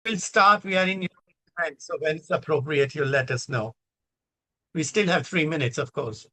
We'll start. We are in your time, so when it's appropriate, you'll let us know. We still have 3 minutes, of course.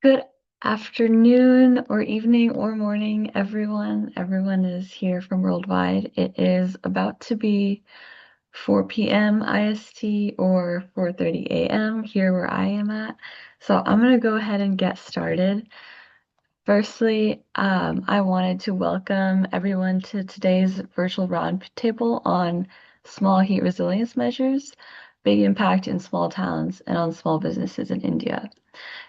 Good afternoon or evening or morning, everyone. Everyone is here from worldwide. It is about to be 4 p.m. IST or 4:30 a.m. here where I am at. So I'm going to go ahead and get started. Firstly, I wanted to welcome everyone to today's virtual roundtable on small heat resilience measures, big impact in small towns and on small businesses in India.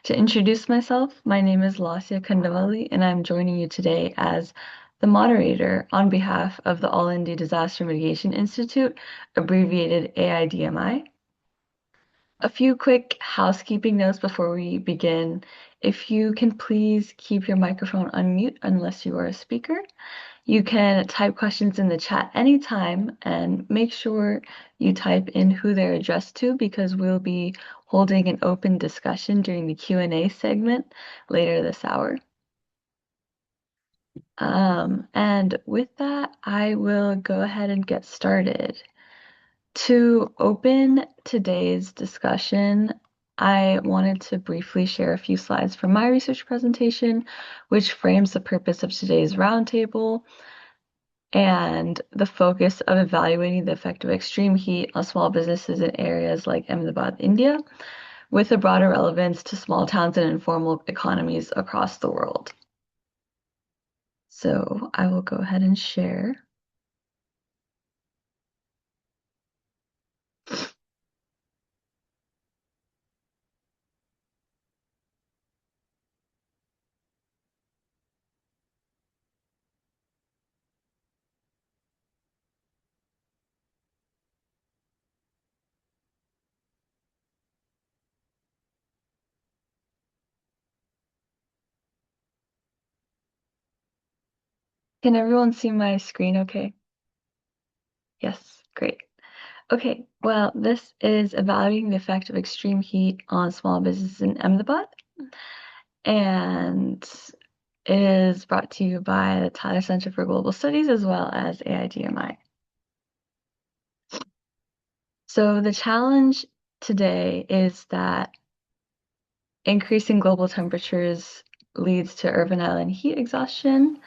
To introduce myself, my name is Lasya Kandavali, and I'm joining you today as the moderator on behalf of the All India Disaster Mitigation Institute, abbreviated AIDMI. A few quick housekeeping notes before we begin. If you can please keep your microphone on mute unless you are a speaker. You can type questions in the chat anytime and make sure you type in who they're addressed to because we'll be holding an open discussion during the Q&A segment later this hour. And with that, I will go ahead and get started. To open today's discussion, I wanted to briefly share a few slides from my research presentation, which frames the purpose of today's roundtable and the focus of evaluating the effect of extreme heat on small businesses in areas like Ahmedabad, India, with a broader relevance to small towns and informal economies across the world. So I will go ahead and share. Can everyone see my screen okay? Yes, great. Okay, well, this is evaluating the effect of extreme heat on small businesses in Ahmedabad, and it is brought to you by the Tyler Center for Global Studies as well as AIDMI. So the challenge today is that increasing global temperatures leads to urban island heat exhaustion,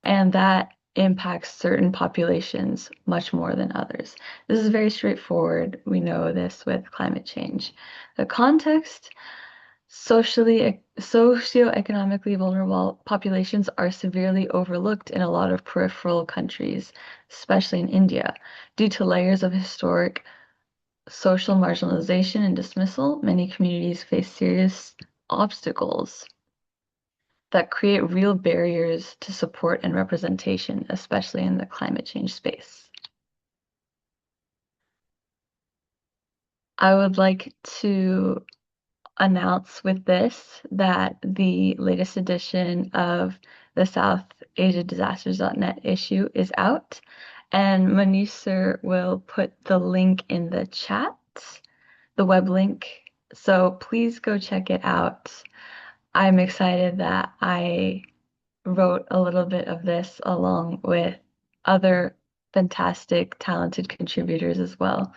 and that impacts certain populations much more than others. This is very straightforward. We know this with climate change. The context, socioeconomically vulnerable populations are severely overlooked in a lot of peripheral countries, especially in India, due to layers of historic social marginalization and dismissal. Many communities face serious obstacles that create real barriers to support and representation, especially in the climate change space. I would like to announce with this that the latest edition of the South Asia Disasters.net issue is out, and Manish sir will put the link in the chat, the web link. So please go check it out. I'm excited that I wrote a little bit of this along with other fantastic, talented contributors as well.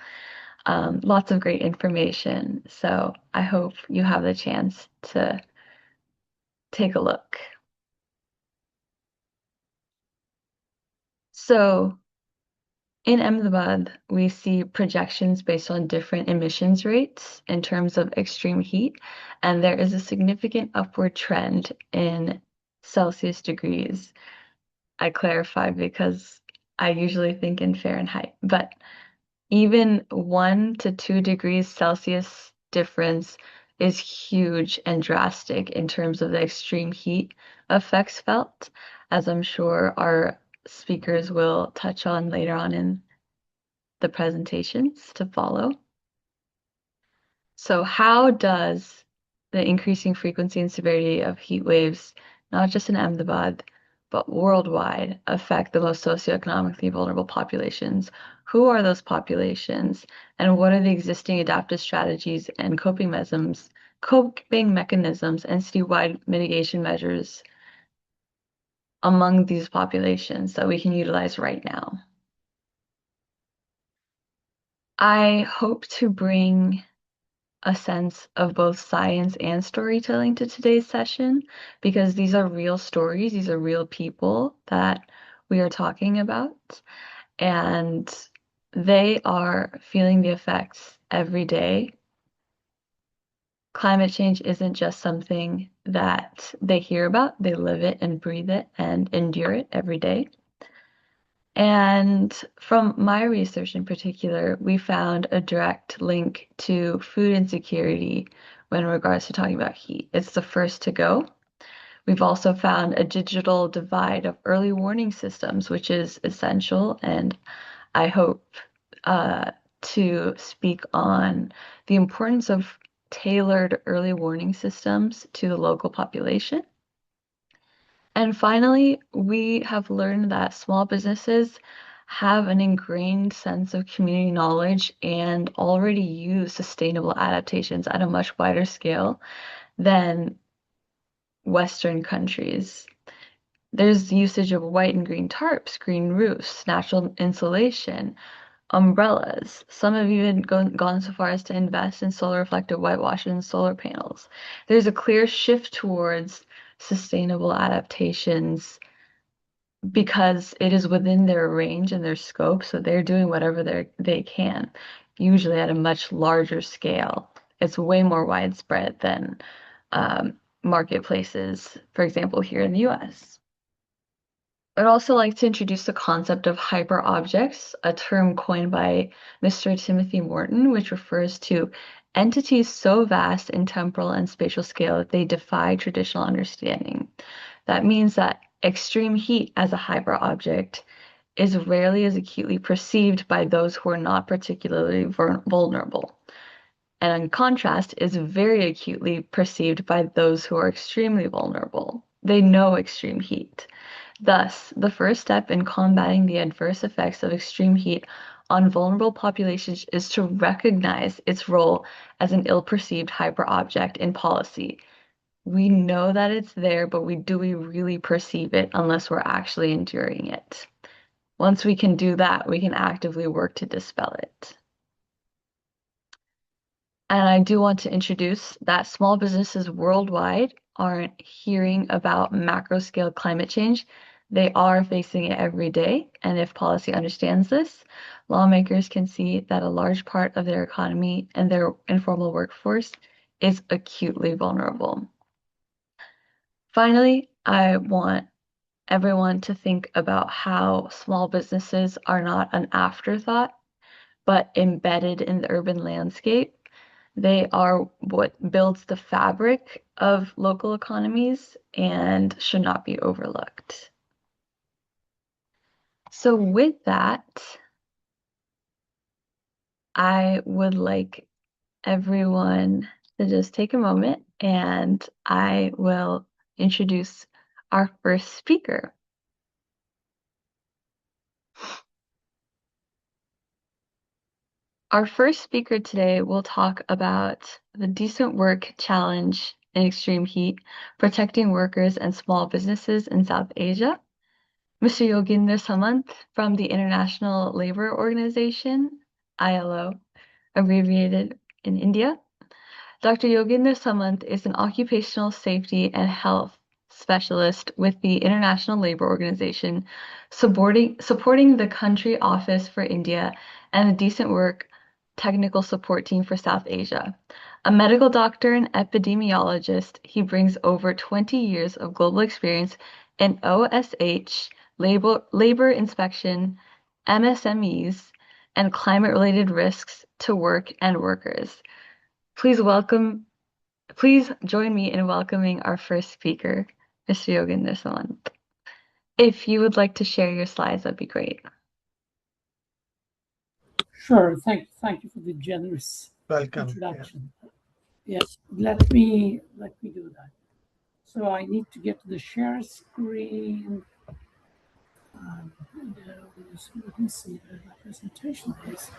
Lots of great information. So I hope you have the chance to take a look. So in Ahmedabad, we see projections based on different emissions rates in terms of extreme heat, and there is a significant upward trend in Celsius degrees. I clarify because I usually think in Fahrenheit, but even 1 to 2 degrees Celsius difference is huge and drastic in terms of the extreme heat effects felt, as I'm sure our speakers will touch on later on in the presentations to follow. So how does the increasing frequency and severity of heat waves, not just in Ahmedabad, but worldwide, affect the most socioeconomically vulnerable populations? Who are those populations? And what are the existing adaptive strategies and coping mechanisms and citywide mitigation measures among these populations that we can utilize right now? I hope to bring a sense of both science and storytelling to today's session because these are real stories, these are real people that we are talking about, and they are feeling the effects every day. Climate change isn't just something that they hear about, they live it and breathe it and endure it every day. And from my research in particular, we found a direct link to food insecurity when in regards to talking about heat. It's the first to go. We've also found a digital divide of early warning systems, which is essential. And I hope to speak on the importance of tailored early warning systems to the local population. And finally, we have learned that small businesses have an ingrained sense of community knowledge and already use sustainable adaptations at a much wider scale than Western countries. There's usage of white and green tarps, green roofs, natural insulation, umbrellas. Some have even gone so far as to invest in solar reflective whitewashes and solar panels. There's a clear shift towards sustainable adaptations because it is within their range and their scope, so they're doing whatever they can, usually at a much larger scale. It's way more widespread than marketplaces, for example, here in the US. I'd also like to introduce the concept of hyperobjects, a term coined by Mr. Timothy Morton, which refers to entities so vast in temporal and spatial scale that they defy traditional understanding. That means that extreme heat as a hyperobject is rarely as acutely perceived by those who are not particularly vulnerable, and in contrast, is very acutely perceived by those who are extremely vulnerable. They know extreme heat. Thus, the first step in combating the adverse effects of extreme heat on vulnerable populations is to recognize its role as an ill-perceived hyperobject in policy. We know that it's there, but do we really perceive it unless we're actually enduring it? Once we can do that, we can actively work to dispel it. And I do want to introduce that small businesses worldwide aren't hearing about macro scale climate change. They are facing it every day. And if policy understands this, lawmakers can see that a large part of their economy and their informal workforce is acutely vulnerable. Finally, I want everyone to think about how small businesses are not an afterthought, but embedded in the urban landscape. They are what builds the fabric of local economies and should not be overlooked. So with that, I would like everyone to just take a moment and I will introduce our first speaker. Our first speaker today will talk about the decent work challenge in extreme heat, protecting workers and small businesses in South Asia. Mr. Yoginder Samant from the International Labour Organization, ILO, abbreviated in India. Dr. Yoginder Samant is an occupational safety and health specialist with the International Labour Organization, supporting the country office for India and the Decent Work technical support team for South Asia. A medical doctor and epidemiologist, he brings over 20 years of global experience in OSH, labor inspection, MSMEs, and climate-related risks to work and workers. Please join me in welcoming our first speaker, Mr. Yoginder Samant. If you would like to share your slides, that'd be great. Sure. Thank you for the generous introduction. Yes, let me do that. So I need to get to the share screen. Let me see where my presentation is.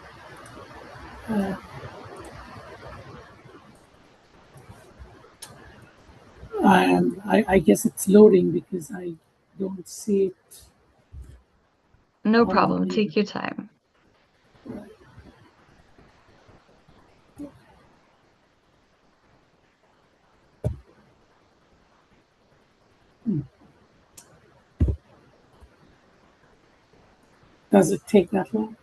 I guess it's loading because I don't see it. No problem. Take your time. Does it take that long?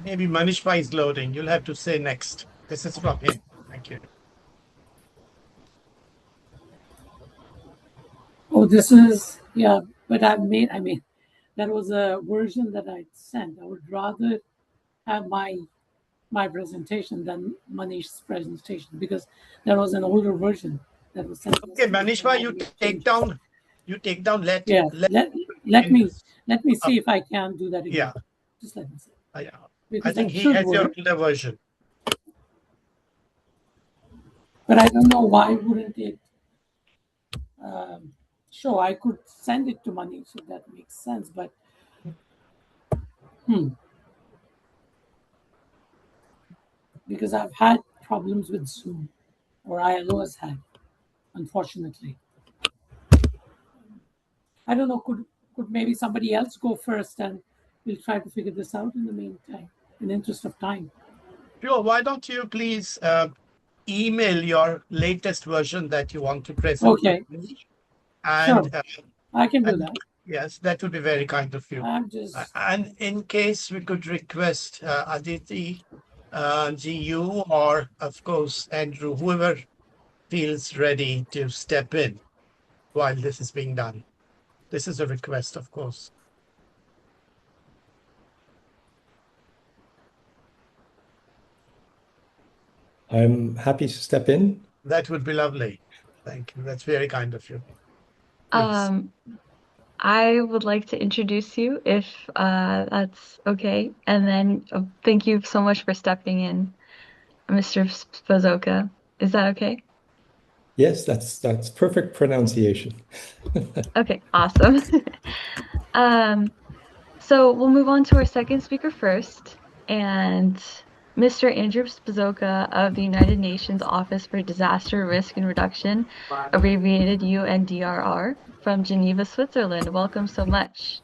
Maybe Manishbhai is loading. You'll have to say next. This is from him. Thank you. Oh, this is, yeah, but that was a version that I sent. I would rather have my presentation than Manish's presentation because there was an older version that was sent. Okay, Manishbhai, you take down. Let me see if I can do that again. Yeah. Just let me see. I think he has your older version. But I don't know why wouldn't it show. I could send it to Manish, so that makes sense. But because I've had problems with Zoom, or ILO has had, unfortunately. I don't know, could maybe somebody else go first and we'll try to figure this out in the meantime, in the interest of time. Sure, why don't you please email your latest version that you want to present? Okay. And sure. I can do that. Yes, that would be very kind of you. And in case we could request Aditi, you, or of course, Andrew, whoever feels ready to step in while this is being done. This is a request, of course. I'm happy to step in. That would be lovely. Thank you. That's very kind of you. Please. I would like to introduce you if that's okay. And then thank you so much for stepping in, Mr. Spazoka. Is that okay? Yes, that's perfect pronunciation. Okay, awesome. So we'll move on to our second speaker first. And Mr. Andrew Spazoka of the United Nations Office for Disaster Risk and Reduction, abbreviated UNDRR, from Geneva, Switzerland. Welcome so much.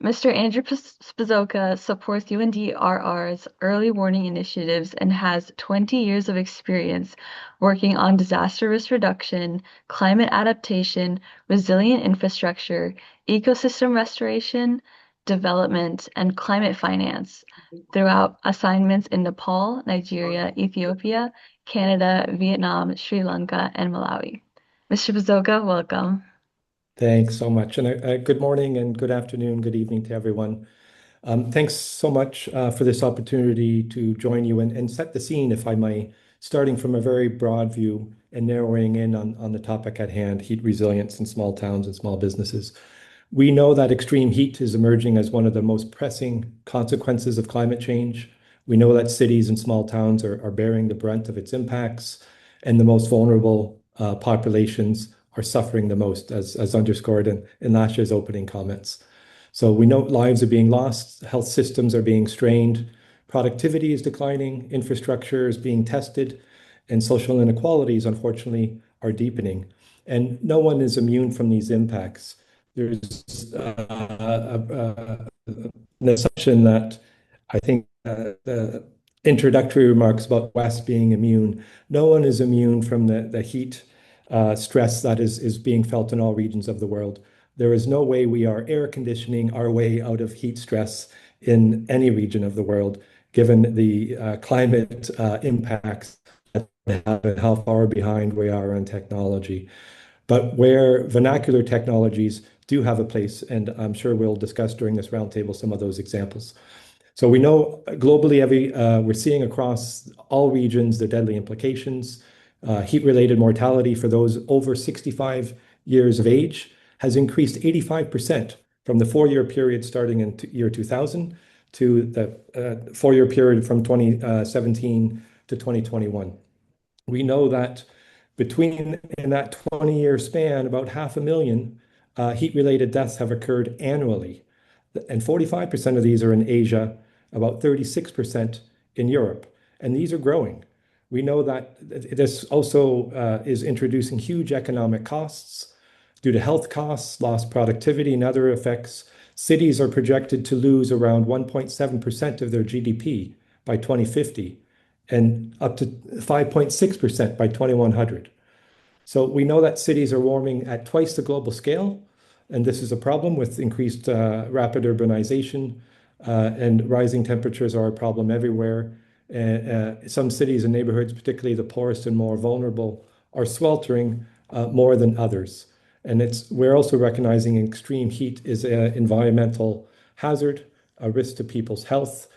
Mr. Andrew Spazoka supports UNDRR's early warning initiatives and has 20 years of experience working on disaster risk reduction, climate adaptation, resilient infrastructure, ecosystem restoration, development, and climate finance throughout assignments in Nepal, Nigeria, Ethiopia, Canada, Vietnam, Sri Lanka, and Malawi. Mr. Spazoka, welcome. Thanks so much. And good morning and good afternoon, good evening to everyone. Thanks so much for this opportunity to join you and set the scene, if I may starting from a very broad view and narrowing in on the topic at hand, heat resilience in small towns and small businesses. We know that extreme heat is emerging as one of the most pressing consequences of climate change. We know that cities and small towns are bearing the brunt of its impacts, and the most vulnerable populations are suffering the most, as underscored in last year's opening comments. So we know lives are being lost, health systems are being strained, productivity is declining, infrastructure is being tested, and social inequalities, unfortunately, are deepening. And no one is immune from these impacts. There's an assumption that I think the introductory remarks about West being immune. No one is immune from the heat stress that is being felt in all regions of the world. There is no way we are air conditioning our way out of heat stress in any region of the world, given the climate impacts that they have and how far behind we are in technology. But where vernacular technologies do have a place, and I'm sure we'll discuss during this roundtable some of those examples. So we know globally, we're seeing across all regions the deadly implications. Heat-related mortality for those over 65 years of age has increased 85% from the 4-year period starting in year 2000 to the 4-year period from 2017 to 2021. We know that in that 20-year span, about 500,000 heat-related deaths have occurred annually. And 45% of these are in Asia, about 36% in Europe. And these are growing. We know that this also is introducing huge economic costs due to health costs, lost productivity, and other effects. Cities are projected to lose around 1.7% of their GDP by 2050 and up to 5.6% by 2100. So we know that cities are warming at twice the global scale, and this is a problem with increased rapid urbanization, and rising temperatures are a problem everywhere. Some cities and neighborhoods, particularly the poorest and more vulnerable, are sweltering more than others. And we're also recognizing extreme heat is an environmental hazard, a risk to people's health.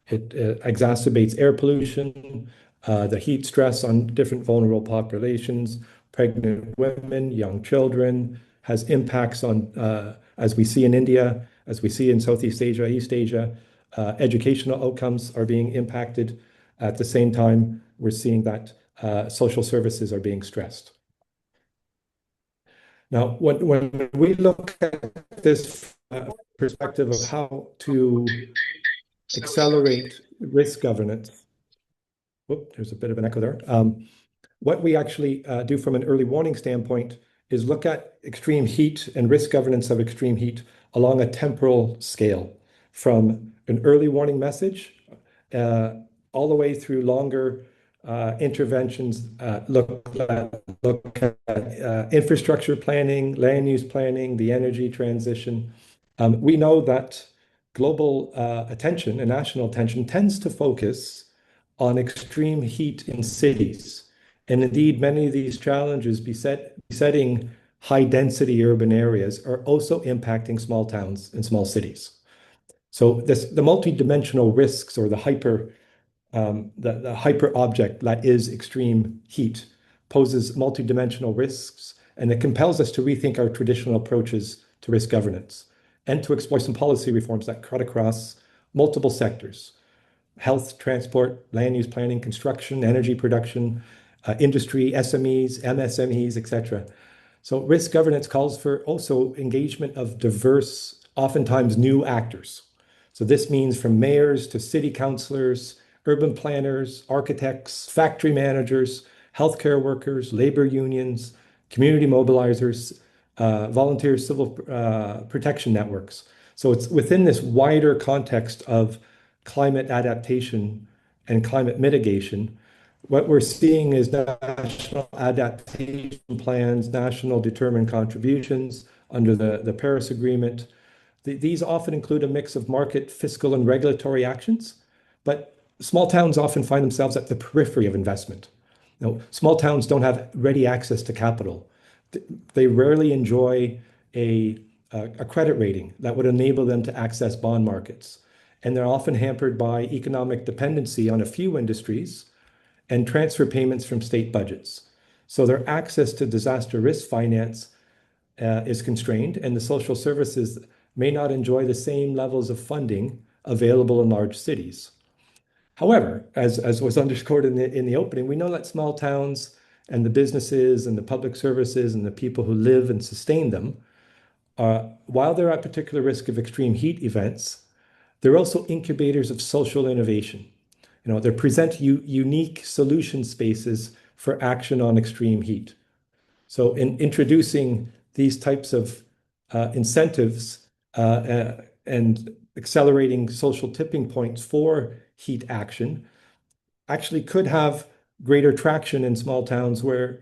It exacerbates air pollution, the heat stress on different vulnerable populations, pregnant women, young children, has impacts on, as we see in India, as we see in Southeast Asia, East Asia, educational outcomes are being impacted. At the same time, we're seeing that social services are being stressed. Now, when we look at this perspective of how to accelerate risk governance, whoop, there's a bit of an echo there. What we actually do from an early warning standpoint is look at extreme heat and risk governance of extreme heat along a temporal scale, from an early warning message all the way through longer interventions. Look at infrastructure planning, land use planning, the energy transition. We know that global attention and national attention tends to focus on extreme heat in cities. And indeed, many of these challenges besetting high density urban areas are also impacting small towns and small cities. So the multidimensional risks, or the hyper object that is extreme heat, poses multidimensional risks, and it compels us to rethink our traditional approaches to risk governance and to explore some policy reforms that cut across multiple sectors: health, transport, land use planning, construction, energy production, industry, SMEs, MSMEs, etc. So risk governance calls for also engagement of diverse, oftentimes new actors. So this means from mayors to city councilors, urban planners, architects, factory managers, healthcare workers, labor unions, community mobilizers, volunteer civil protection networks. So it's within this wider context of climate adaptation and climate mitigation. What we're seeing is national adaptation plans, national determined contributions under the Paris Agreement. These often include a mix of market, fiscal, and regulatory actions, but small towns often find themselves at the periphery of investment. Now, small towns don't have ready access to capital. They rarely enjoy a credit rating that would enable them to access bond markets. And they're often hampered by economic dependency on a few industries and transfer payments from state budgets. So their access to disaster risk finance is constrained, and the social services may not enjoy the same levels of funding available in large cities. However, as was underscored in the opening, we know that small towns and the businesses and the public services and the people who live and sustain them, while they're at particular risk of extreme heat events, they're also incubators of social innovation. They present unique solution spaces for action on extreme heat. So in introducing these types of incentives and accelerating social tipping points for heat action actually could have greater traction in small towns where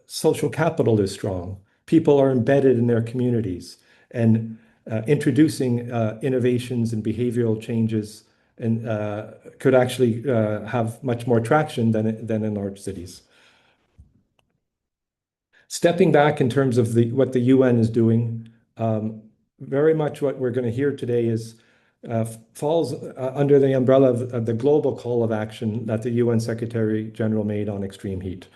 social capital is strong. People are embedded in their communities, and introducing innovations and behavioral changes and could actually have much more traction than in large cities. Stepping back in terms of what the UN is doing, very much what we're going to hear today falls under the umbrella of the global call of action that the UN Secretary General made on extreme heat.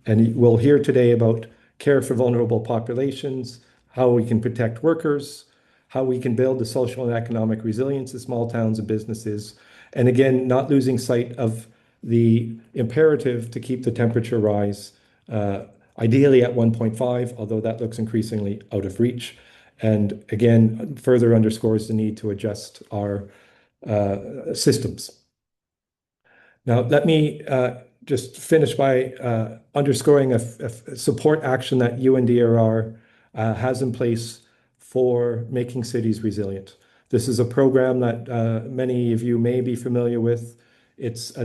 And we'll hear today about care for vulnerable populations, how we can protect workers, how we can build the social and economic resilience of small towns and businesses, and again, not losing sight of the imperative to keep the temperature rise, ideally at 1.5, although that looks increasingly out of reach. And again, further underscores the need to adjust our systems. Now, let me just finish by underscoring a support action that UNDRR has in place for making cities resilient. This is a program that many of you may be familiar with. It's a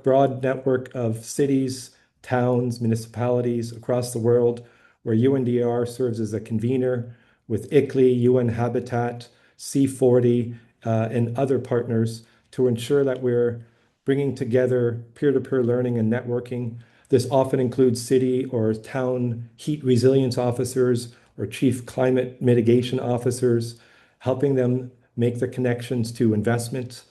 broad network of cities, towns, municipalities across the world where UNDRR serves as a convener with ICLEI, UN Habitat, C40, and other partners to ensure that we're bringing together peer-to-peer learning and networking. This often includes city or town heat resilience officers or chief climate mitigation officers, helping them make the connections to investment.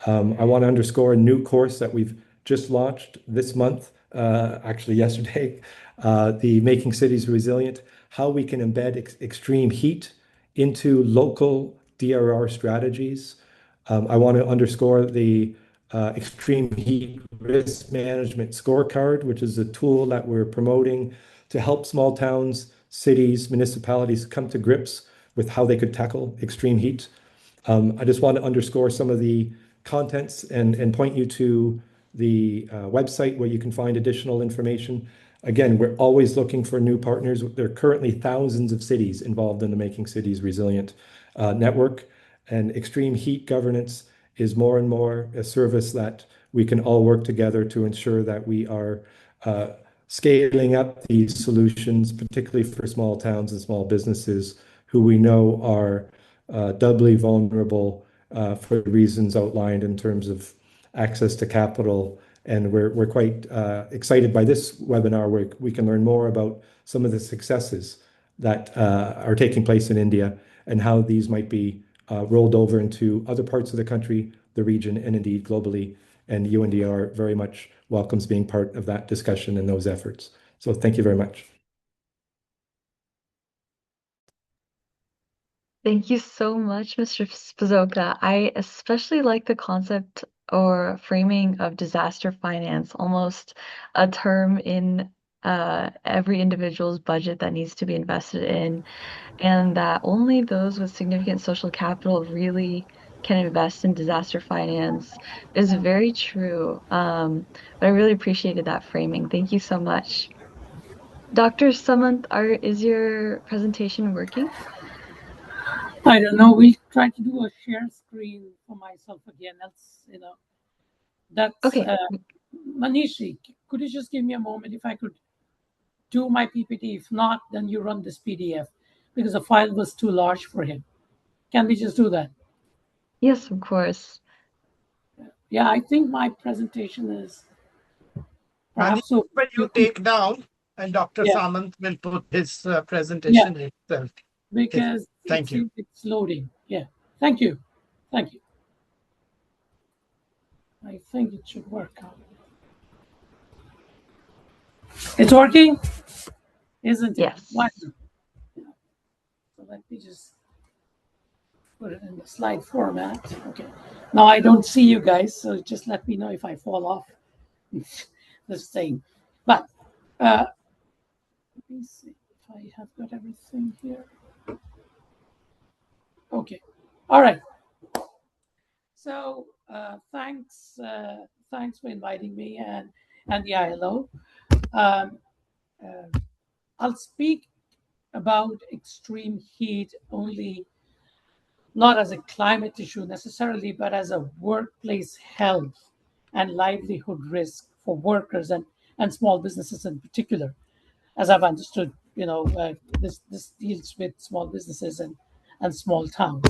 I want to underscore a new course that we've just launched this month, actually yesterday, the Making Cities Resilient, how we can embed extreme heat into local DRR strategies. I want to underscore the extreme heat risk management scorecard, which is a tool that we're promoting to help small towns, cities, municipalities come to grips with how they could tackle extreme heat. I just want to underscore some of the contents and point you to the website where you can find additional information. Again, we're always looking for new partners. There are currently thousands of cities involved in the Making Cities Resilient network, and extreme heat governance is more and more a service that we can all work together to ensure that we are scaling up these solutions, particularly for small towns and small businesses who we know are doubly vulnerable for the reasons outlined in terms of access to capital. And we're quite excited by this webinar where we can learn more about some of the successes that are taking place in India and how these might be rolled over into other parts of the country, the region, and indeed globally. And UNDR very much welcomes being part of that discussion and those efforts. So thank you very much. Thank you so much, Mr. Spazoka. I especially like the concept or framing of disaster finance, almost a term in every individual's budget that needs to be invested in, and that only those with significant social capital really can invest in disaster finance is very true. But I really appreciated that framing. Thank you so much. Dr. Samant, is your presentation working? I don't know. We'll try to do a share screen for myself again. That's okay. Manishi, could you just give me a moment if I could do my PPT? If not, then you run this PDF because the file was too large for him. Can we just do that? Yes, of course. Yeah, I think my presentation is perhaps so. When you take down, and Dr. Samant will put his presentation itself. Because Thank you. It's loading. Yeah. Thank you. Thank you. I think it should work out. It's working, isn't it? Yes. Wonderful. So let me just put it in the slide format. Okay. Now I don't see you guys, so just let me know if I fall off this thing. But let me see if I have got everything here. Okay. All right. So thanks for inviting me and the ILO. I'll speak about extreme heat only not as a climate issue necessarily, but as a workplace health and livelihood risk for workers and small businesses in particular. As I've understood, this deals with small businesses and small towns.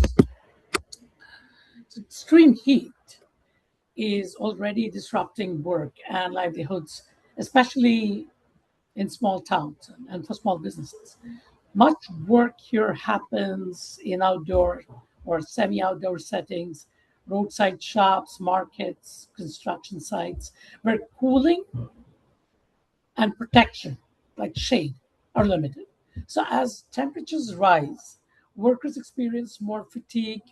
So extreme heat is already disrupting work and livelihoods, especially in small towns and for small businesses. Much work here happens in outdoor or semi-outdoor settings, roadside shops, markets, construction sites, where cooling and protection, like shade, are limited. So as temperatures rise, workers experience more fatigue,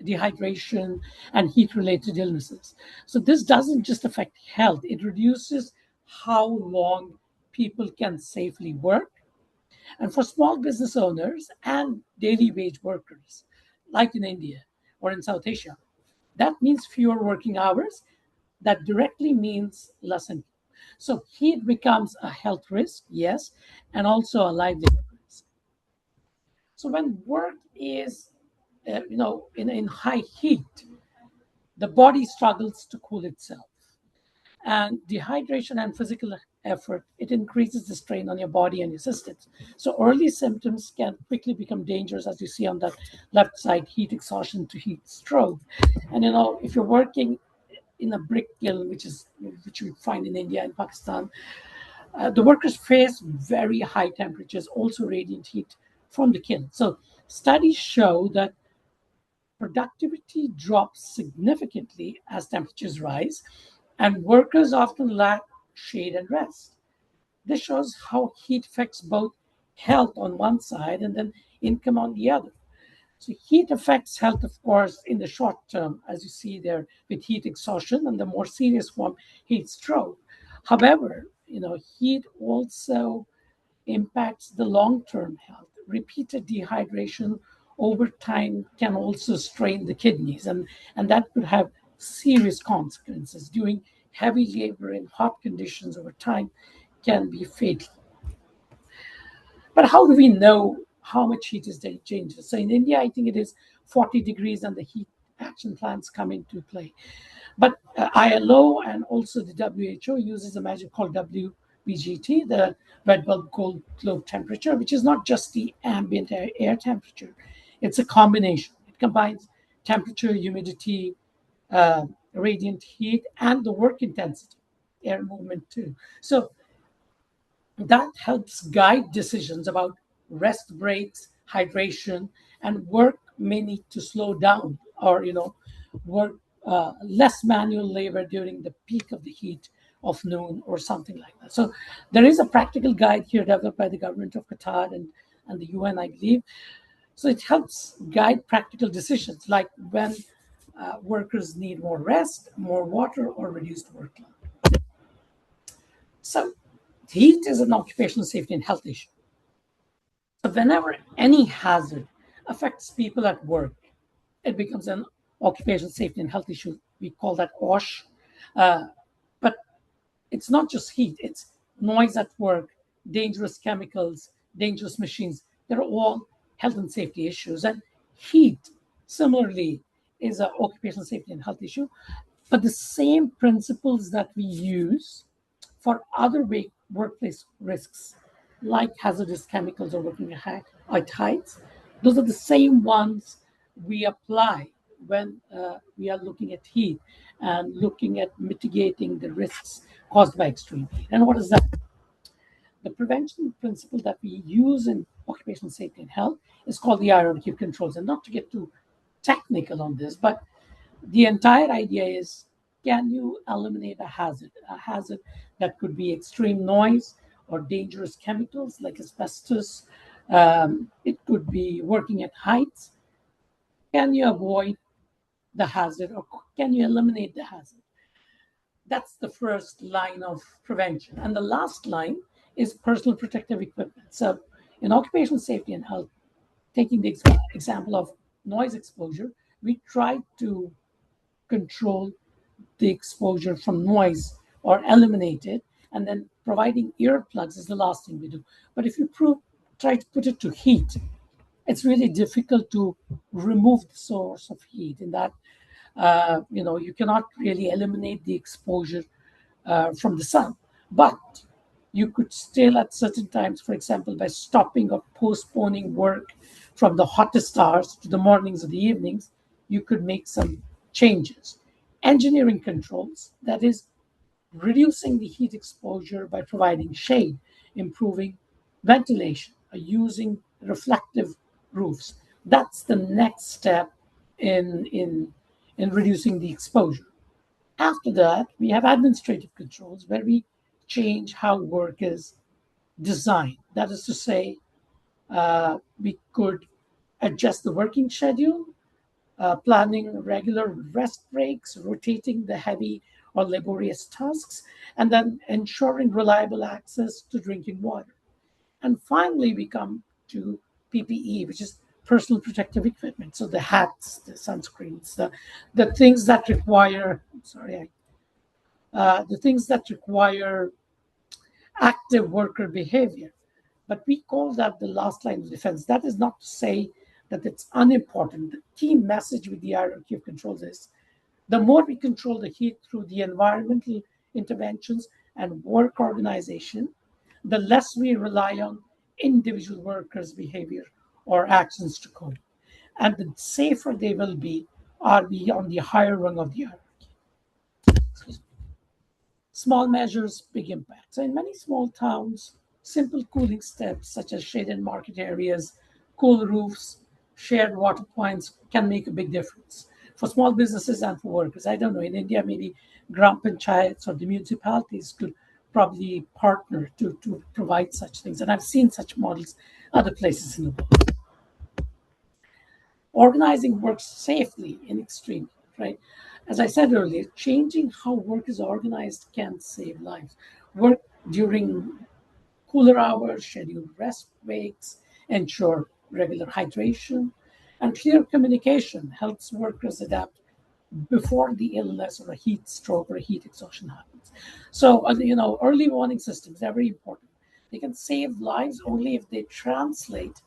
dehydration, and heat-related illnesses. So this doesn't just affect health, it reduces how long people can safely work. And for small business owners and daily wage workers, like in India or in South Asia, that means fewer working hours. That directly means less income. So heat becomes a health risk, yes, and also a livelihood risk. So when work is, in high heat, the body struggles to cool itself. And dehydration and physical effort, it increases the strain on your body and your systems. So early symptoms can quickly become dangerous, as you see on that left side, heat exhaustion to heat stroke. And if you're working in a brick kiln, which you find in India and Pakistan, the workers face very high temperatures, also radiant heat from the kiln. So studies show that productivity drops significantly as temperatures rise, and workers often lack shade and rest. This shows how heat affects both health on one side and then income on the other. So heat affects health, of course, in the short term, as you see there with heat exhaustion and the more serious form, heat stroke. However, heat also impacts the long-term health. Repeated dehydration over time can also strain the kidneys, and that could have serious consequences. Doing heavy labor in hot conditions over time can be fatal. But how do we know how much heat is dangerous? So in India, I think it is 40 degrees and the heat action plans come into play. But ILO and also the WHO uses a measure called WBGT, the red bulb gold globe temperature, which is not just the ambient air temperature. It's a combination. It combines temperature, humidity, radiant heat, and the work intensity, air movement too. So that helps guide decisions about rest breaks, hydration, and work may need to slow down or work less manual labor during the peak of the heat of noon or something like that. So there is a practical guide here developed by the government of Qatar and the UN, I believe. So it helps guide practical decisions like when workers need more rest, more water, or reduced workload. So heat is an occupational safety and health issue. So whenever any hazard affects people at work, it becomes an occupational safety and health issue. We call that OSH. But it's not just heat, it's noise at work, dangerous chemicals, dangerous machines. They're all health and safety issues. And heat, similarly, is an occupational safety and health issue. But the same principles that we use for other workplace risks, like hazardous chemicals or working at heights, those are the same ones we apply when we are looking at heat and looking at mitigating the risks caused by extreme heat. And what is that? The prevention principle that we use in occupational safety and health is called the hierarchy of controls. And not to get too technical on this, but the entire idea is, can you eliminate a hazard that could be extreme noise or dangerous chemicals like asbestos. It could be working at heights. Can you avoid the hazard, or can you eliminate the hazard? That's the first line of prevention. And the last line is personal protective equipment. So in occupational safety and health, taking the example of noise exposure, we try to control the exposure from noise or eliminate it, and then providing earplugs is the last thing we do. But if you try to put it to heat, it's really difficult to remove the source of heat in that you cannot really eliminate the exposure from the sun. But you could still at certain times, for example, by stopping or postponing work from the hottest hours to the mornings or the evenings, you could make some changes. Engineering controls, that is reducing the heat exposure by providing shade, improving ventilation, or using reflective roofs. That's the next step in reducing the exposure. After that, we have administrative controls where we change how work is designed. That is to say, we could adjust the working schedule, planning regular rest breaks, rotating the heavy or laborious tasks, and then ensuring reliable access to drinking water. And finally, we come to PPE, which is personal protective equipment. So the hats, the sunscreens, the things that require, the things that require active worker behavior. But we call that the last line of defense. That is not to say that it's unimportant. The key message with the hierarchy of controls is the more we control the heat through the environmental interventions and work organization, the less we rely on individual workers' behavior or actions to cope. And the safer they will be are we on the higher rung of the hierarchy. Small measures, big impact. So in many small towns, simple cooling steps such as shaded market areas, cool roofs, shared water points can make a big difference for small businesses and for workers. I don't know, in India, maybe gram panchayats or the municipalities could probably partner to provide such things. And I've seen such models other places in the world. Organizing work safely in extreme, right? As I said earlier, changing how work is organized can save lives. Work during cooler hours, scheduled rest breaks, ensure regular hydration, and clear communication helps workers adapt before the illness or a heat stroke or a heat exhaustion happens. So, early warning systems are very important. They can save lives only if they translate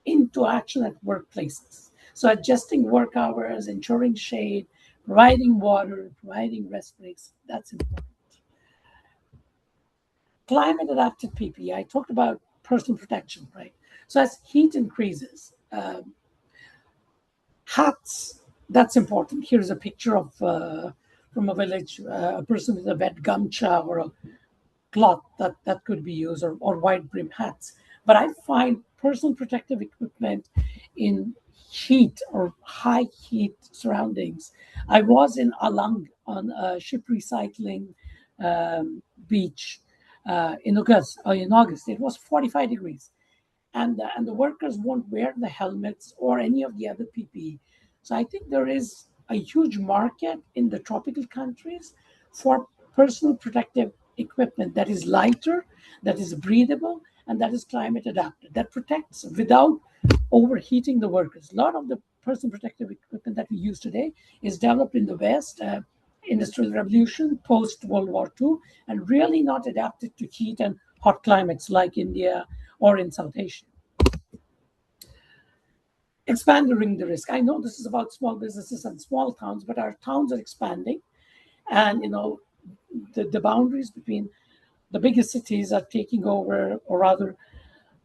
into action at workplaces. So adjusting work hours, ensuring shade, providing water, providing rest breaks, that's important. Climate adapted PPE, I talked about personal protection, right? So as heat increases, hats, that's important. Here's a picture of from a village, a person with a wet gamcha or a cloth that could be used, or wide brim hats. But I find personal protective equipment in heat or high heat surroundings. I was in Alang on a ship recycling beach in August. It was 45 degrees. And the workers won't wear the helmets or any of the other PPE. So I think there is a huge market in the tropical countries for personal protective equipment that is lighter, that is breathable, and that is climate adapted, that protects without overheating the workers. A lot of the personal protective equipment that we use today is developed in the West, Industrial Revolution, post World War II, and really not adapted to heat and hot climates like India or in South Asia. Expanding the risk. I know this is about small businesses and small towns, but our towns are expanding. And, the boundaries between the biggest cities are taking over, or rather,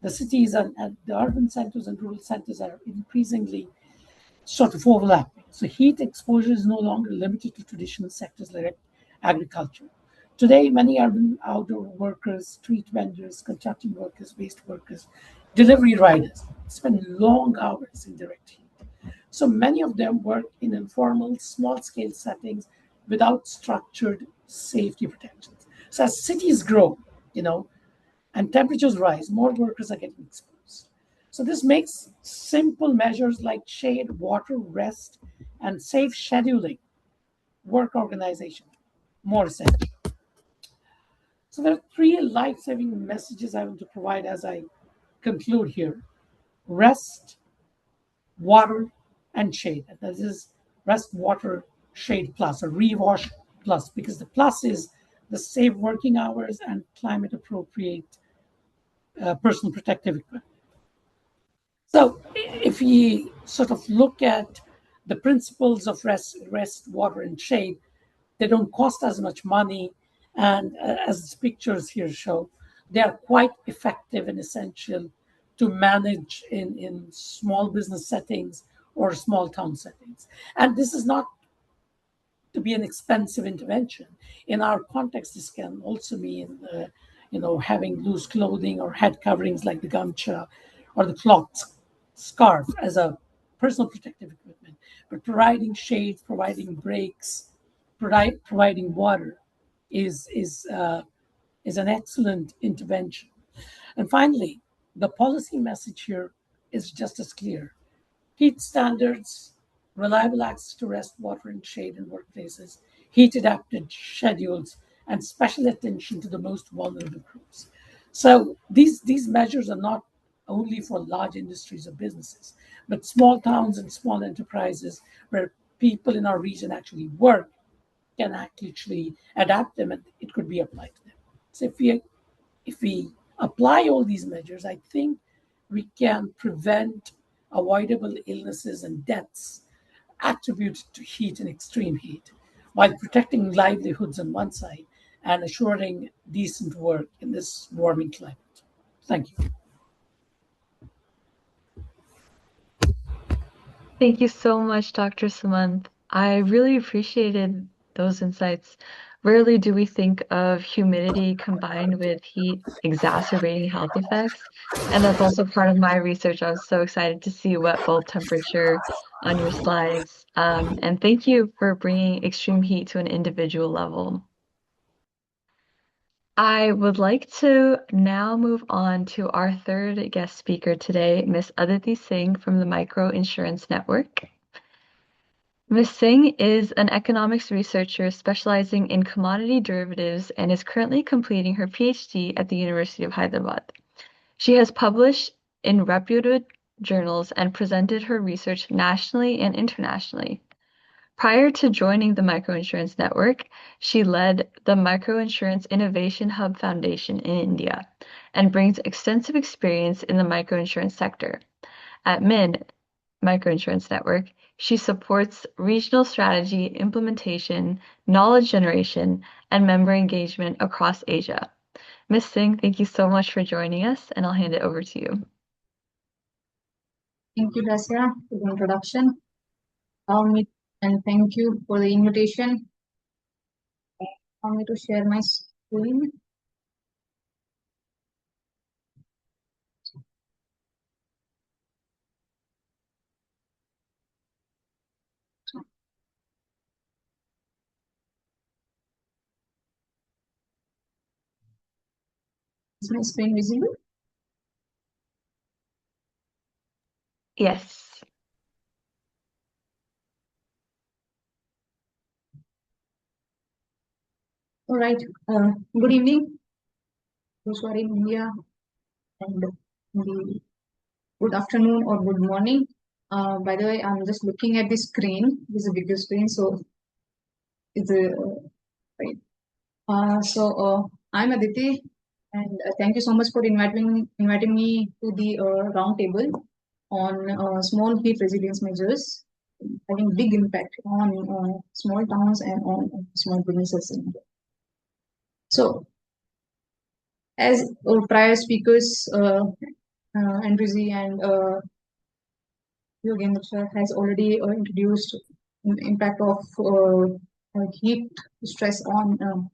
the cities and the urban centers and rural centers are increasingly sort of overlapping. So heat exposure is no longer limited to traditional sectors like agriculture. Today, many urban outdoor workers, street vendors, construction workers, waste workers, delivery riders spend long hours in direct heat. So many of them work in informal, small-scale settings without structured safety protections. So as cities grow, and temperatures rise, more workers are getting exposed. So this makes simple measures like shade, water, rest, and safe scheduling, work organization, more essential. So there are three life-saving messages I want to provide as I conclude here. Rest, water, and shade. And this is rest, water, shade plus, or rewash plus, because the plus is the safe working hours and climate appropriate personal protective equipment. So if we sort of look at the principles of rest, water, and shade, they don't cost as much money. And as the pictures here show, they are quite effective and essential to manage in small business settings or small town settings. And this is not to be an expensive intervention. In our context, this can also mean, having loose clothing or head coverings like the gamcha or the cloth scarf as a personal protective equipment. But providing shades, providing breaks, providing water is an excellent intervention. And finally, the policy message here is just as clear. Heat standards, reliable access to rest, water, and shade in workplaces, heat-adapted schedules, and special attention to the most vulnerable groups. So these measures are not only for large industries or businesses, but small towns and small enterprises where people in our region actually work can actually adapt them, and it could be applied to them. So if we apply all these measures, I think we can prevent avoidable illnesses and deaths attributed to heat and extreme heat, while protecting livelihoods on one side and assuring decent work in this warming climate. Thank you. Thank you so much, Dr. Sumant. I really appreciated those insights. Rarely do we think of humidity combined with heat exacerbating health effects. And that's also part of my research. I was so excited to see wet bulb temperature on your slides. And thank you for bringing extreme heat to an individual level. I would like to now move on to our third guest speaker today, Ms. Aditi Singh from the Microinsurance Network. Ms. Singh is an economics researcher specializing in commodity derivatives and is currently completing her PhD at the University of Hyderabad. She has published in reputed journals and presented her research nationally and internationally. Prior to joining the Microinsurance Network, she led the Microinsurance Innovation Hub Foundation in India and brings extensive experience in the microinsurance sector. At MIN, Microinsurance Network, she supports regional strategy implementation, knowledge generation, and member engagement across Asia. Ms. Singh, thank you so much for joining us, and I'll hand it over to you. Thank you, Dacia, for the introduction. And thank you for the invitation. Allow me to share my screen. Is my screen visible? Yes. All right. Good evening. Those who are in India, and good afternoon or good morning. By the way, I'm just looking at the screen. This is a bigger screen, so it's right. I'm Aditi, and thank you so much for inviting me to the roundtable on small heat resilience measures having big impact on small towns and on small businesses in India. So, as prior speakers, Andrew and Yogendra has already introduced impact of heat stress on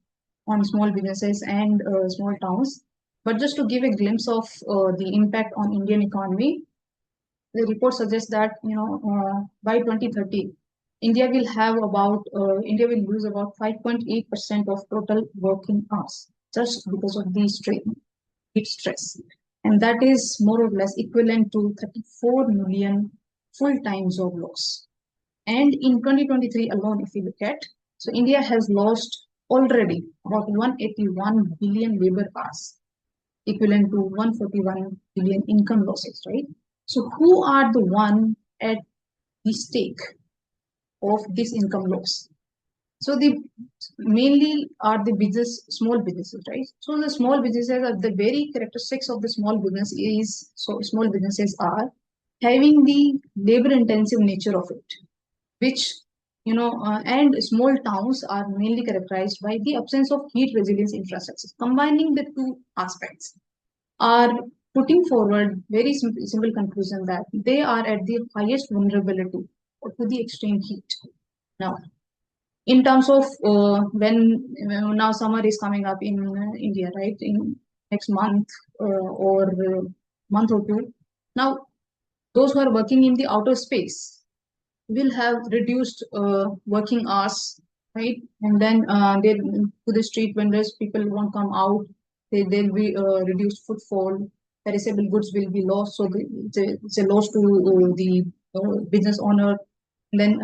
small businesses and small towns. But just to give a glimpse of the impact on Indian economy, the report suggests that by 2030, India will lose about 5.8% of total working hours just because of these trade. heat stress. And that is more or less equivalent to 34 million full-time job loss. And in 2023 alone, if you look at, so India has lost already about 181 billion labor hours, equivalent to 141 billion income losses, right? So who are the one at the stake of this income loss? So the mainly are the small businesses, right? So the small businesses are the very characteristics of the small business is, so small businesses are having the labor intensive nature of it, which, and small towns are mainly characterized by the absence of heat resilience infrastructure. Combining the two aspects are putting forward very simple conclusion that they are at the highest vulnerability to the extreme heat. Now, in terms of when now summer is coming up in India, right, in next month or month or two. Now, those who are working in the outer space will have reduced working hours, right? And then they to the street vendors, people won't come out. They'll be reduced footfall. Perishable goods will be lost, so it's a loss to the business owner. And then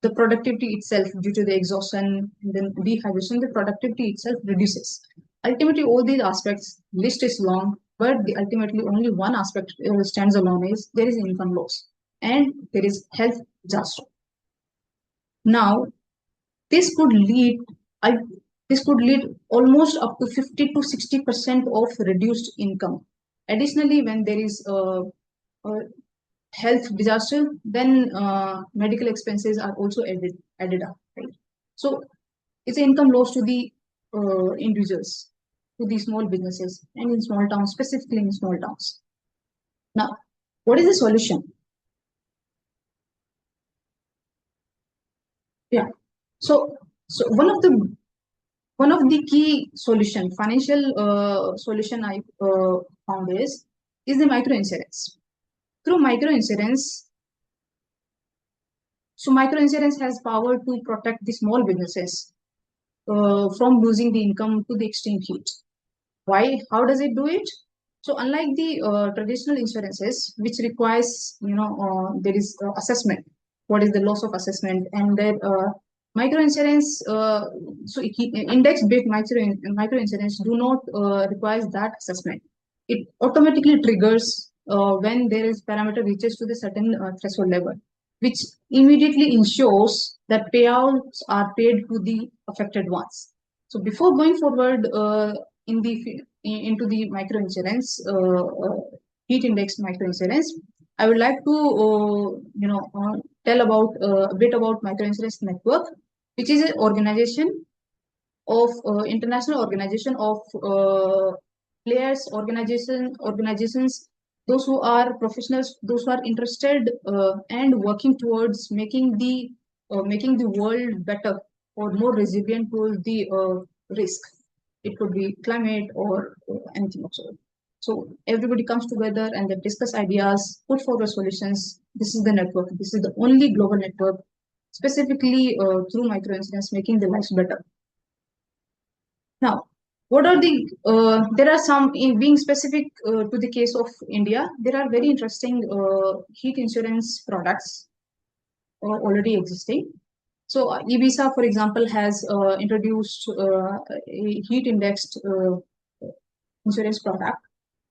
the productivity itself, due to the exhaustion and then dehydration, the productivity itself reduces. Ultimately, all these aspects, list is long, but ultimately only one aspect stands alone is there is income loss and there is health disaster. Now, this could lead, almost up to 50 to 60% of reduced income. Additionally, when there is health disaster, then medical expenses are also added up, right? So it's an income loss to the individuals, to the small businesses, and in small towns, specifically in small towns. Now, what is the solution? Yeah. So one of the key solution, financial solution I found is the microinsurance. Through microinsurance, so microinsurance has power to protect the small businesses from losing the income to the extreme heat. Why? How does it do it? So unlike the traditional insurances, which requires, there is assessment. What is the loss of assessment? And that microinsurance, so index-based microinsurance do not require that assessment. It automatically triggers when there is parameter reaches to the certain threshold level, which immediately ensures that payouts are paid to the affected ones. So before going forward into the microinsurance, heat index microinsurance, I would like to tell about a bit about microinsurance network, which is an organization of international organization of players, organizations, those who are professionals, those who are interested and working towards making the world better or more resilient to the risk. It could be climate or anything of sort. So everybody comes together and they discuss ideas, put forward solutions. This is the network. This is the only global network specifically through microinsurance making the lives better. Now, what are there are some, in being specific to the case of India, there are very interesting heat insurance products already existing. So EBISA, for example, has introduced a heat indexed insurance product,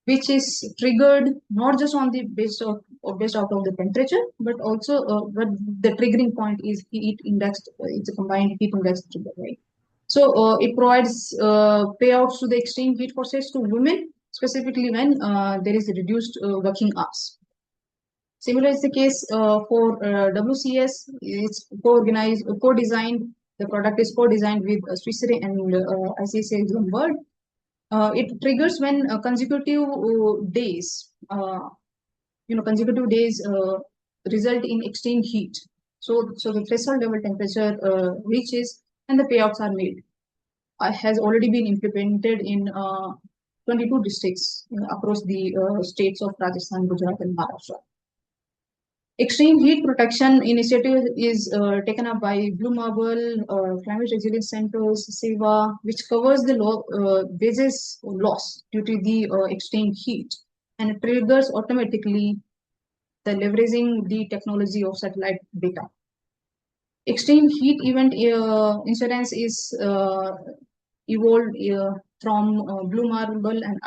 which is triggered not just on the based out of the temperature, but also but the triggering point is heat indexed. It's a combined heat indexed trigger, right? So it provides payouts to the extreme heat forces to women, specifically when there is a reduced working hours. Similar is the case for WCS. It's co-designed. The product is co-designed with Swiss Re and ICICI Lombard. It triggers when consecutive days, result in extreme heat. So the threshold level temperature reaches and the payouts are made. Has already been implemented in 22 districts across the states of Rajasthan, Gujarat, and Maharashtra. Extreme heat protection initiative is taken up by Blue Marble, Climate Resilience Centers, SEVA, which covers the wages loss due to the extreme heat and triggers automatically the leveraging the technology of satellite data. Extreme heat event insurance is evolved from Blue Marble and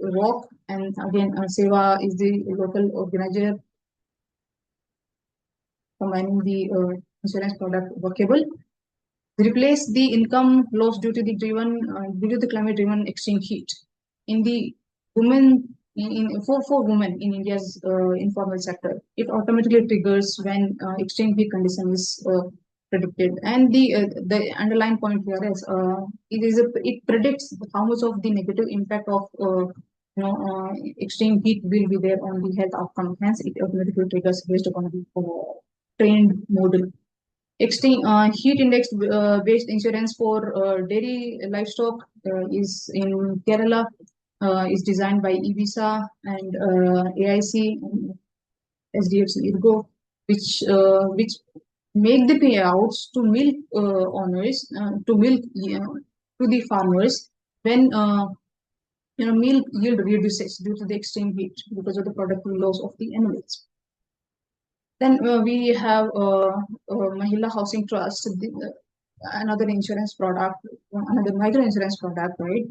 Rock, and again SEVA is the local organizer combining the insurance product workable. Replace the income loss due to the climate-driven extreme heat. In the women, for women in India's informal sector, it automatically triggers when extreme heat condition is predicted. And the underlying point here is it predicts how much of the negative impact of extreme heat will be there on the health outcome. Hence, it automatically triggers based upon the trained model. Extreme heat index based insurance for dairy livestock is in Kerala, is designed by EBISA and AIC and SDFC IRGO, which make the payouts to milk owners to the farmers when milk yield reduces due to the extreme heat because of the productive loss of the animals. Then we have Mahila Housing Trust, another insurance product, another microinsurance product, right?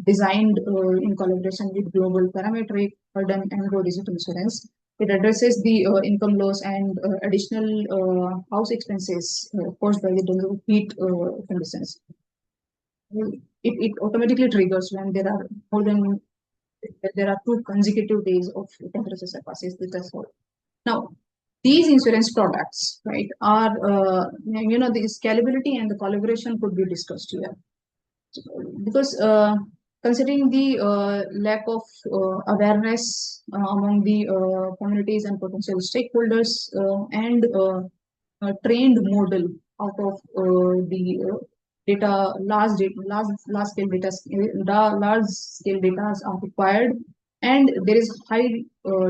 Designed in collaboration with Global Parametric, Urban and Road Digital Insurance. It addresses the income loss and additional house expenses caused by the heat conditions. It automatically triggers when there are there are 2 consecutive days of temperature surpasses the threshold. Now, these insurance products, right, are, the scalability and the collaboration could be discussed here. Because considering the lack of awareness among the communities and potential stakeholders and a trained model out of the data, large scale data are required, and there is high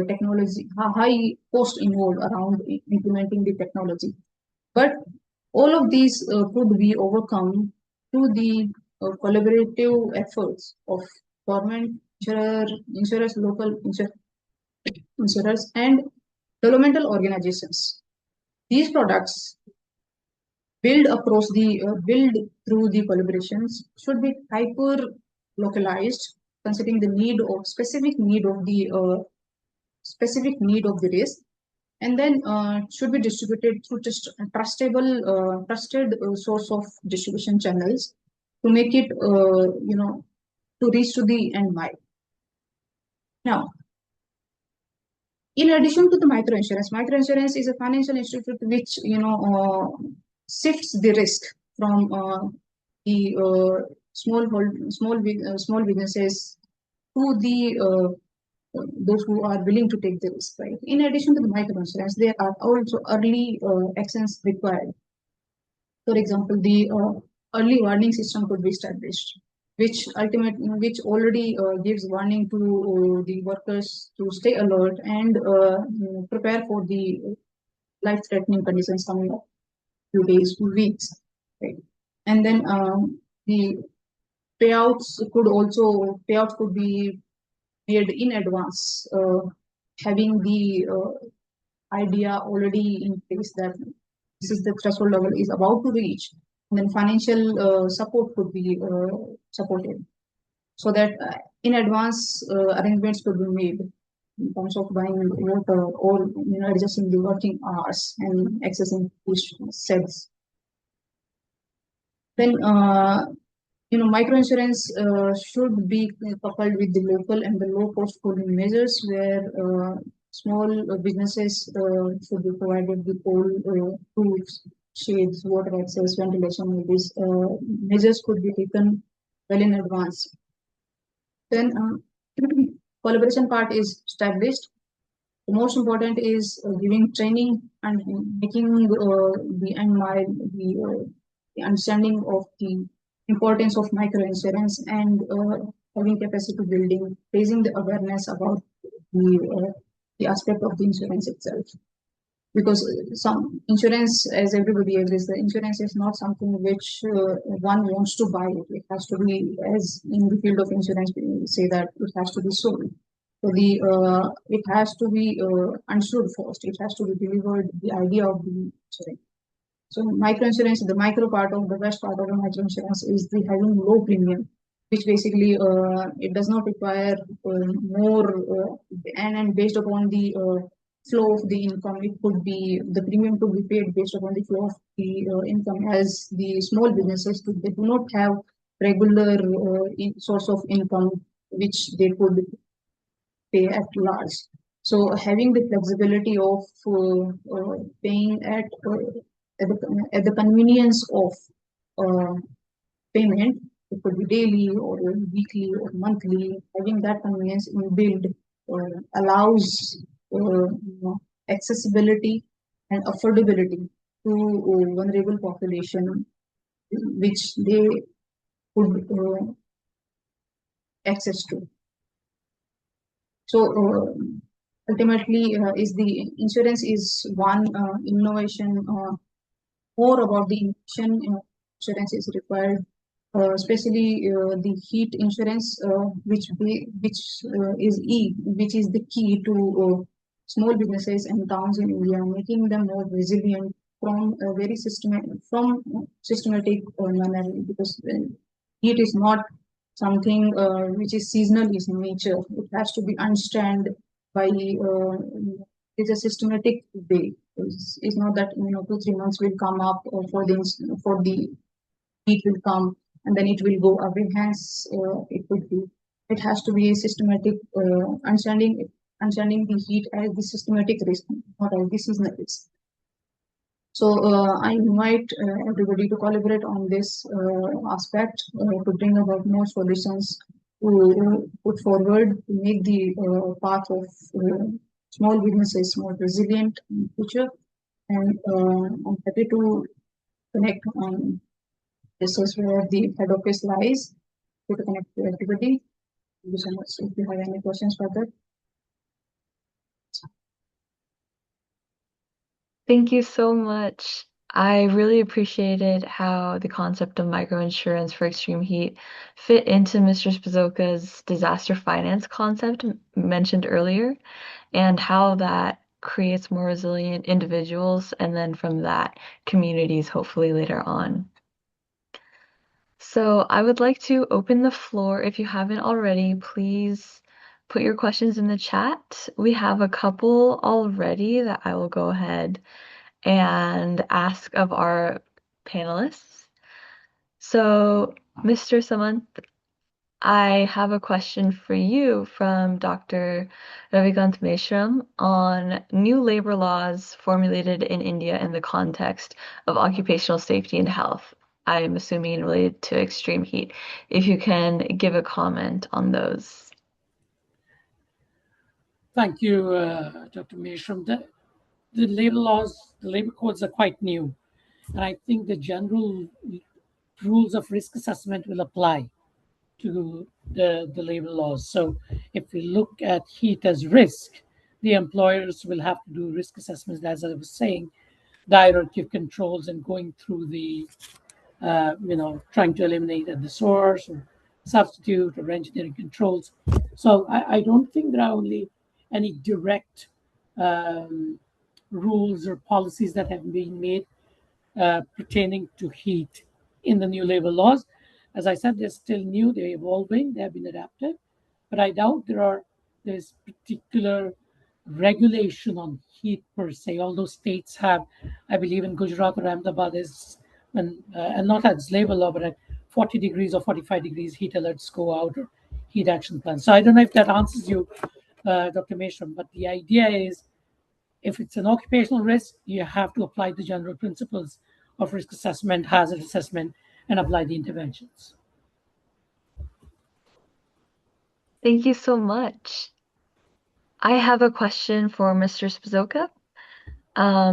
technology, high cost involved around implementing the technology. But all of these could be overcome through the collaborative efforts of government, insurers, local insurers, and developmental organizations. These products build through the collaborations should be hyper localized, considering the specific need of the risk, and then should be distributed through just trusted source of distribution channels to make it to reach to the end mile. Now, in addition to the microinsurance is a financial institute which shifts the risk from the small businesses to the those who are willing to take the risk, right? In addition to the microinsurance, there are also early actions required. For example, the early warning system could be established, which already gives warning to the workers to stay alert and prepare for the life-threatening conditions coming up few days, 2 weeks, right? And then the payouts could be made in advance, having the idea already in place that this is the threshold level is about to reach, and then financial support could be supported, so that in advance arrangements could be made in terms of buying water or adjusting the working hours and accessing these sets. Then microinsurance should be coupled with the local and the low-cost cooling measures, where small businesses should be provided with all tools, shades, water access, ventilation. These measures could be taken well in advance. Then collaboration part is established. The most important is giving training and making the end mile, the understanding of the importance of microinsurance and having capacity building, raising the awareness about the aspect of the insurance itself. because some insurance, as everybody agrees, the insurance is not something which one wants to buy. It has to be, as in the field of insurance, we say that it has to be sold. So it has to be understood first. It has to be delivered. The idea of the insurance. So microinsurance, the micro part of the best part of the microinsurance is the having low premium, which basically it does not require more and based upon the flow of the income, it could be the premium could be paid based upon the flow of the income. As the small businesses, they do not have regular source of income which they could pay at large. So having the flexibility of paying at the convenience of uh, payment, it could be daily or weekly or monthly. Having that convenience inbuilt allows accessibility and affordability to vulnerable population, which they could access to. So ultimately, is the insurance is one innovation more about the innovation. Insurance is required, especially the heat insurance, which is the key to small businesses and towns in India, making them more resilient from a very systematic manner, because heat is not something which is seasonal in nature. It has to be understood by it's a systematic way. It's not that 2-3 months will come up for the heat will come and then it will go away. Hence, it has to be a systematic understanding the heat as the systematic risk, not as the seasonal risk. So I invite everybody to collaborate on this aspect to bring about more solutions to put forward to make the path of small businesses more resilient in the future. And I'm happy to connect on this is where the head office lies to connect to everybody. Thank you so much. If you have any questions further. Thank you so much. I really appreciated how the concept of microinsurance for extreme heat fit into Mr. Spazoka's disaster finance concept mentioned earlier, and how that creates more resilient individuals, and then from that, communities hopefully later on. So I would like to open the floor. If you haven't already, please put your questions in the chat. We have a couple already that I will go ahead and ask of our panelists. So, Mr. Samant, I have a question for you from Dr. Ravikant Meshram on new labor laws formulated in India in the context of occupational safety and health. I'm assuming related to extreme heat. If you can give a comment on those. Thank you, Dr. Meshram. The labor laws, the labor codes are quite new. And I think the general rules of risk assessment will apply to the labor laws. So if we look at heat as risk, the employers will have to do risk assessments, as I was saying, the hierarchy of controls and going through the, trying to eliminate at the source or substitute or engineering controls. So I don't think there are only any direct rules or policies that have been made pertaining to heat in the new labor laws. As I said, they're still new, they're evolving, they have been adapted, but I doubt there's particular regulation on heat per se, although states have, I believe in Gujarat or Ahmedabad is when, and not as labor law, but at 40 degrees or 45 degrees heat alerts go out or heat action plans. So I don't know if that answers you, Dr. Meshram, but the idea is if it's an occupational risk, you have to apply the general principles of risk assessment, hazard assessment, and apply the interventions. Thank you so much. I have a question for Mr. Spazoka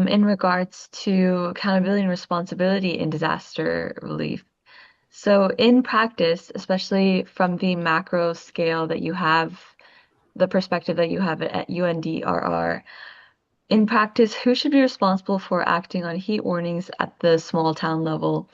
in regards to accountability and responsibility in disaster relief. So in practice, especially from the macro scale that you have, the perspective that you have at UNDRR, In practice, who should be responsible for acting on heat warnings at the small town level?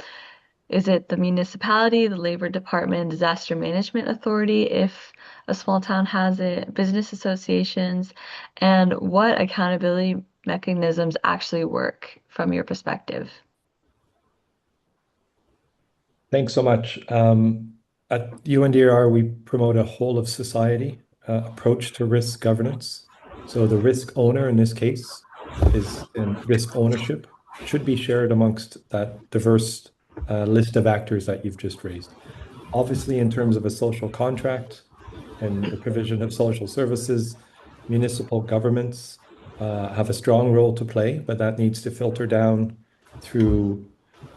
Is it the municipality, the labor department, disaster management authority if a small town has it, business associations, and what accountability mechanisms actually work from your perspective? Thanks so much. At UNDRR, we promote a whole of society approach to risk governance. So the risk owner in this case is in risk ownership should be shared amongst that diverse list of actors that you've just raised. Obviously, in terms of a social contract and the provision of social services, municipal governments have a strong role to play, but that needs to filter down through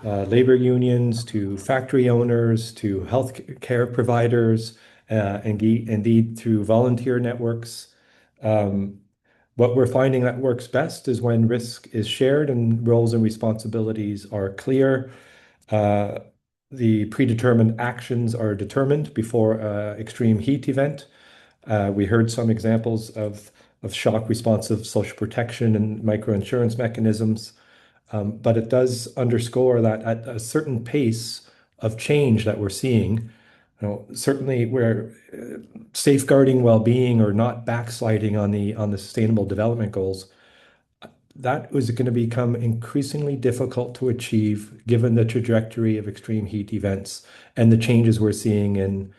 labor unions, to factory owners, to health care providers, indeed through volunteer networks. What we're finding that works best is when risk is shared and roles and responsibilities are clear. The predetermined actions are determined before extreme heat event. We heard some examples of shock responsive social protection and microinsurance mechanisms. But it does underscore that at a certain pace of change that we're seeing, certainly we're safeguarding well-being or not backsliding on the sustainable development goals. That is going to become increasingly difficult to achieve given the trajectory of extreme heat events and the changes we're seeing in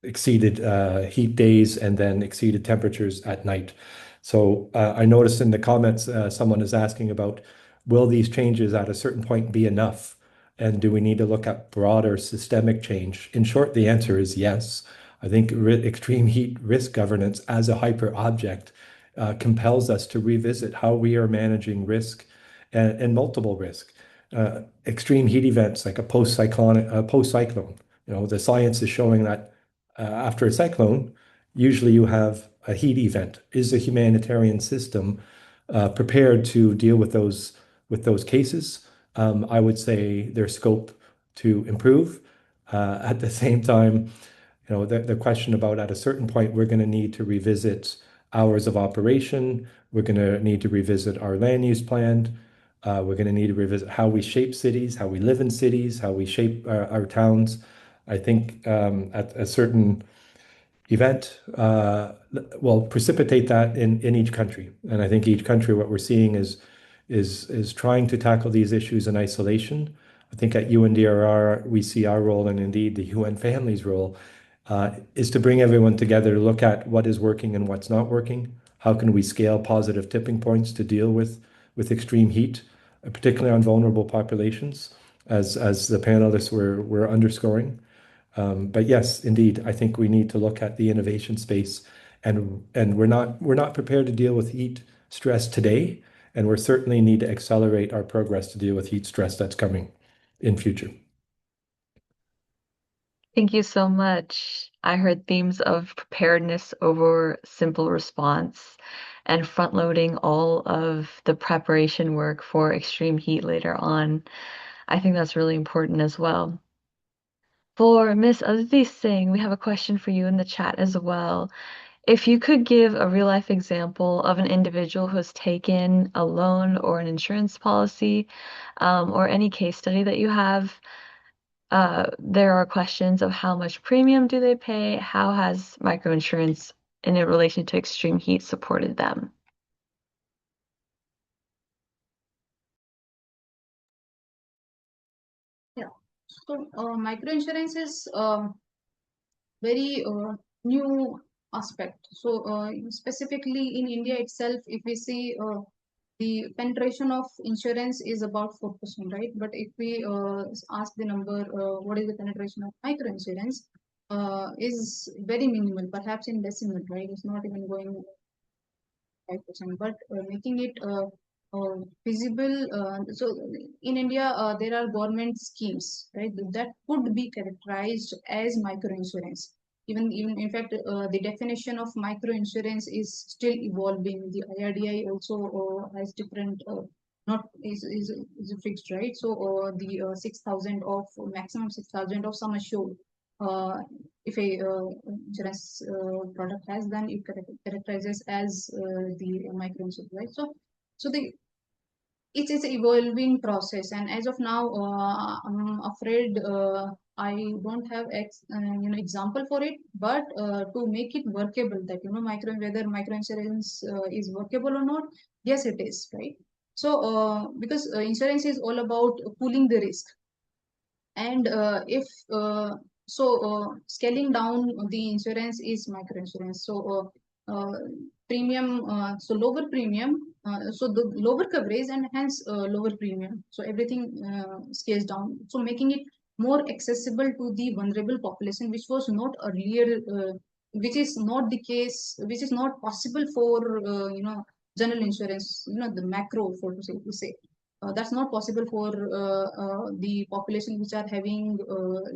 exceeded heat days and then exceeded temperatures at night. So I noticed in the comments someone is asking about, will these changes at a certain point be enough? And do we need to look at broader systemic change? In short, the answer is yes. I think extreme heat risk governance as a hyper object compels us to revisit how we are managing risk and multiple risk. Extreme heat events like a post-cyclone, the science is showing that after a cyclone, usually you have a heat event. Is the humanitarian system prepared to deal with those cases? I would say there's scope to improve. At the same time, the question about at a certain point, we're going to need to revisit hours of operation. We're going to need to revisit our land use plan. We're going to need to revisit how we shape cities, how we live in cities, how we shape our towns. I think at a certain event will precipitate that in each country. And I think each country, what we're seeing is trying to tackle these issues in isolation. I think at UNDRR, we see our role, and indeed the UN family's role, is to bring everyone together to look at what is working and what's not working. How can we scale positive tipping points to deal with extreme heat, particularly on vulnerable populations, as the panelists were underscoring. But yes, indeed, I think we need to look at the innovation space, and we're not prepared to deal with heat stress today, and we certainly need to accelerate our progress to deal with heat stress that's coming in future. Thank you so much. I heard themes of preparedness over simple response and front loading all of the preparation work for extreme heat later on. I think that's really important as well. For Miss Aditi Singh, we have a question for you in the chat as well. If you could give a real life example of an individual who has taken a loan or an insurance policy, or any case study that you have, there are questions of how much premium do they pay? How has microinsurance in relation to extreme heat supported them? Yeah. So microinsurance is very new aspect. So specifically in India itself, if we see the penetration of insurance is about 4%, right? But if we ask the number, what is the penetration of microinsurance, is very minimal, perhaps in decimal, right? It's not even going 5%, but making it feasible. So in India, there are government schemes, right, that could be characterized as microinsurance. Even in fact, the definition of microinsurance is still evolving. The AIDMI also has different, not is fixed, right? So the 6,000 of maximum 6,000 of sum assured if a insurance product has, then it characterizes as the microinsurance, right? So it is an evolving process, and as of now, I'm afraid I don't have example for it. But to make it workable, that whether microinsurance is workable or not, yes, it is, right? So because insurance is all about pooling the risk, and if scaling down the insurance is microinsurance. So premium, so lower premium, so the lower coverage and hence lower premium. So everything scales down. So making it more accessible to the vulnerable population, which was not earlier, which is not the case, which is not possible for general insurance. The macro, so to say. That's not possible for the population which are having,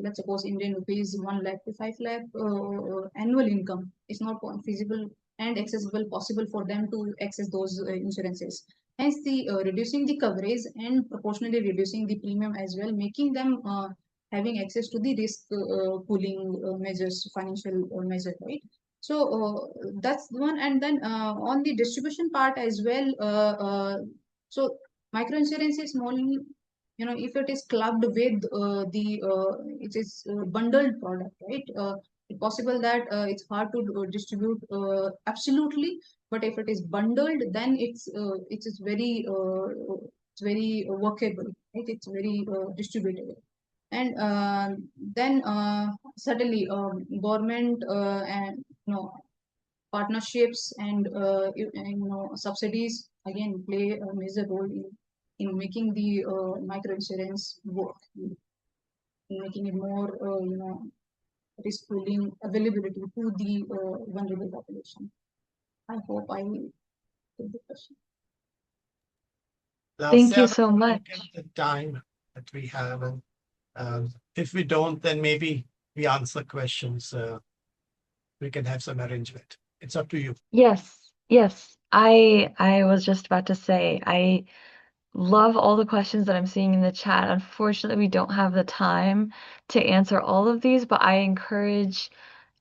let's suppose, Indian rupees 1 lakh to 5 lakh annual income. It's not feasible and accessible possible for them to access those insurances. Hence, the reducing the coverage and proportionally reducing the premium as well, making them having access to the risk pooling measures, financial measure, right? So that's one. And then on the distribution part as well, so microinsurance is only, if it is clubbed with it is bundled product, right? It's possible that it's hard to distribute absolutely, but if it is bundled, then it is very workable, right? It's very distributable. And then certainly government and partnerships and subsidies again play a major role in making the microinsurance work, in making it more risk pooling availability to the vulnerable population. I hope I get the question. Thank you so much. The time that we have, and if we don't, then maybe we answer questions. We can have some arrangement. It's up to you. Yes, yes. I was just about to say, I love all the questions that I'm seeing in the chat. Unfortunately, we don't have the time to answer all of these, but I encourage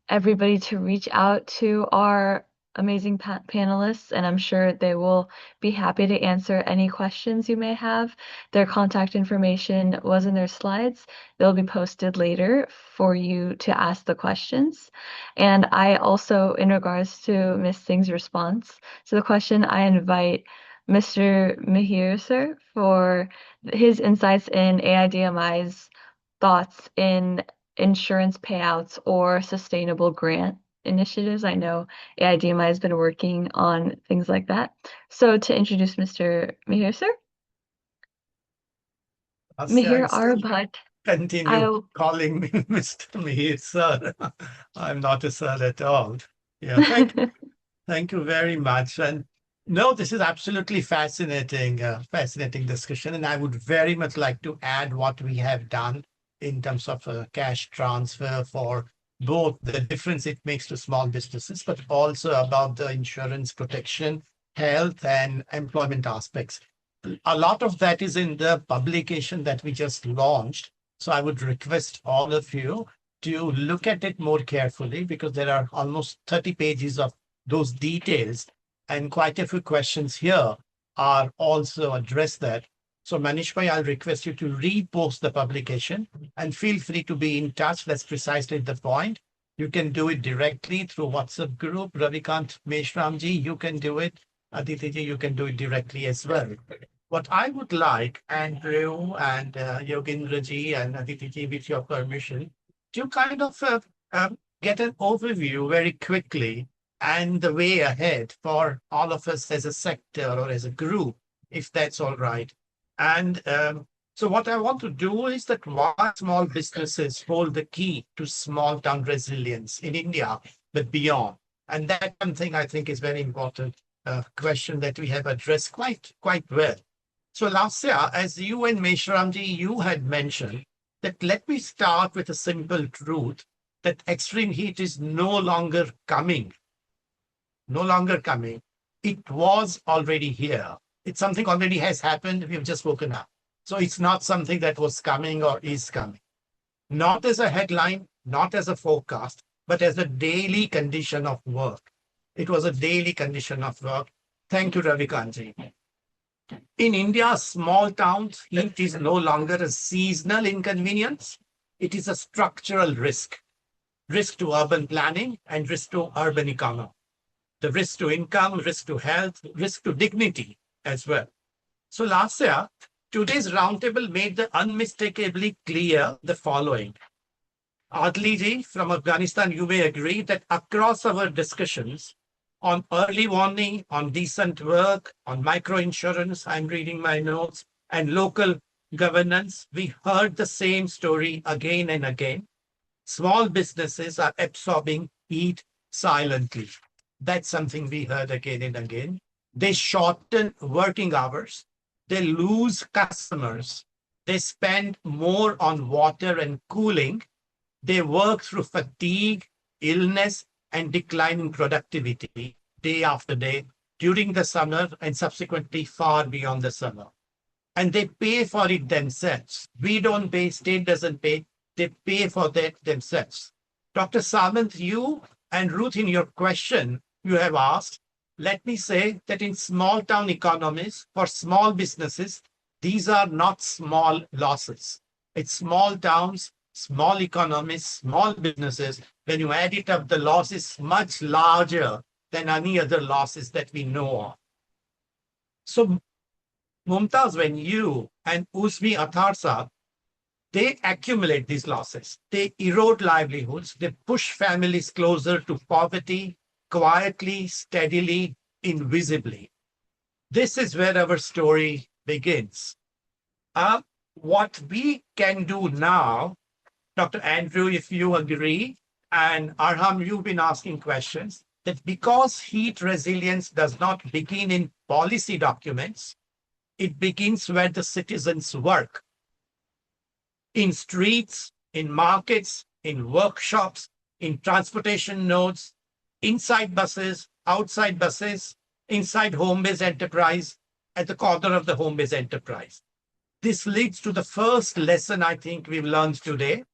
everybody to reach out to our amazing panelists, and I'm sure they will be happy to answer any questions you may have. Their contact information was in their slides. They'll be posted later for you to ask the questions. And I also, in regards to Ms. Singh's response to the question, I invite Mr. Mihir, sir, for his insights in AIDMI's thoughts in insurance payouts or sustainable grant initiatives. I know AIDMI has been working on things like that. So to introduce Mr. Mihir, sir. Mihir Arabhat. Continue calling me Mr. Mihir, sir. I'm not a sir at all. Yeah, thank you very much. And no, this is absolutely fascinating, fascinating discussion. And I would very much like to add what we have done in terms of cash transfer for both the difference it makes to small businesses, but also about the insurance protection, health, and employment aspects. A lot of that is in the publication that we just launched. So I would request all of you to look at it more carefully, because there are almost 30 pages of those details, and quite a few questions here are also addressed that. So Manish bhai, I'll request you to repost the publication and feel free to be in touch. That's precisely the point. You can do it directly through WhatsApp group. Ravikant Meshramji, you can do it. Aditi ji, you can do it directly as well. What I would like, Andrew and Yogindra ji and Aditi ji, with your permission, to kind of get an overview very quickly and the way ahead for all of us as a sector or as a group, if that's all right. And so what I want to do is that why small businesses hold the key to small town resilience in India, but beyond. And that's something I think is very important question that we have addressed quite well. So Lasya, as you and Meshramji, you had mentioned that let me start with a simple truth that extreme heat is no longer coming. No longer coming. It was already here. It's something already has happened. We have just woken up. So it's not something that was coming or is coming. Not as a headline, not as a forecast, but as a daily condition of work. It was a daily condition of work. Thank you, Ravikantji. In India, small towns, heat is no longer a seasonal inconvenience. It is a structural risk. Risk to urban planning and risk to urban economy. The risk to income, risk to health, risk to dignity as well. So last year, today's roundtable made the unmistakably clear the following. Adli ji from Afghanistan, you may agree that across our discussions on early warning, on decent work, on microinsurance, I'm reading my notes, and local governance, we heard the same story again and again. Small businesses are absorbing heat silently. That's something we heard again and again. They shorten working hours. They lose customers. They spend more on water and cooling. They work through fatigue, illness, and declining productivity day after day during the summer and subsequently far beyond the summer. And they pay for it themselves. We don't pay, state doesn't pay. They pay for that themselves. Dr. Samant, you and Ruth, in your question, you have asked, let me say that in small town economies, for small businesses, these are not small losses. It's small towns, small economies, small businesses. When you add it up, the loss is much larger than any other losses that we know of. So, Mumtaz, when you and Usmi Atharsa, they accumulate these losses. They erode livelihoods. They push families closer to poverty, quietly, steadily, invisibly. This is where our story begins. What we can do now, Dr. Andrew, if you agree, and Arham, you've been asking questions, that because heat resilience does not begin in policy documents, it begins where the citizens work. In streets, in markets, in workshops, in transportation nodes, inside buses, outside buses, inside home-based enterprise, at the corner of the home-based enterprise. This leads to the first lesson I think we've learned today.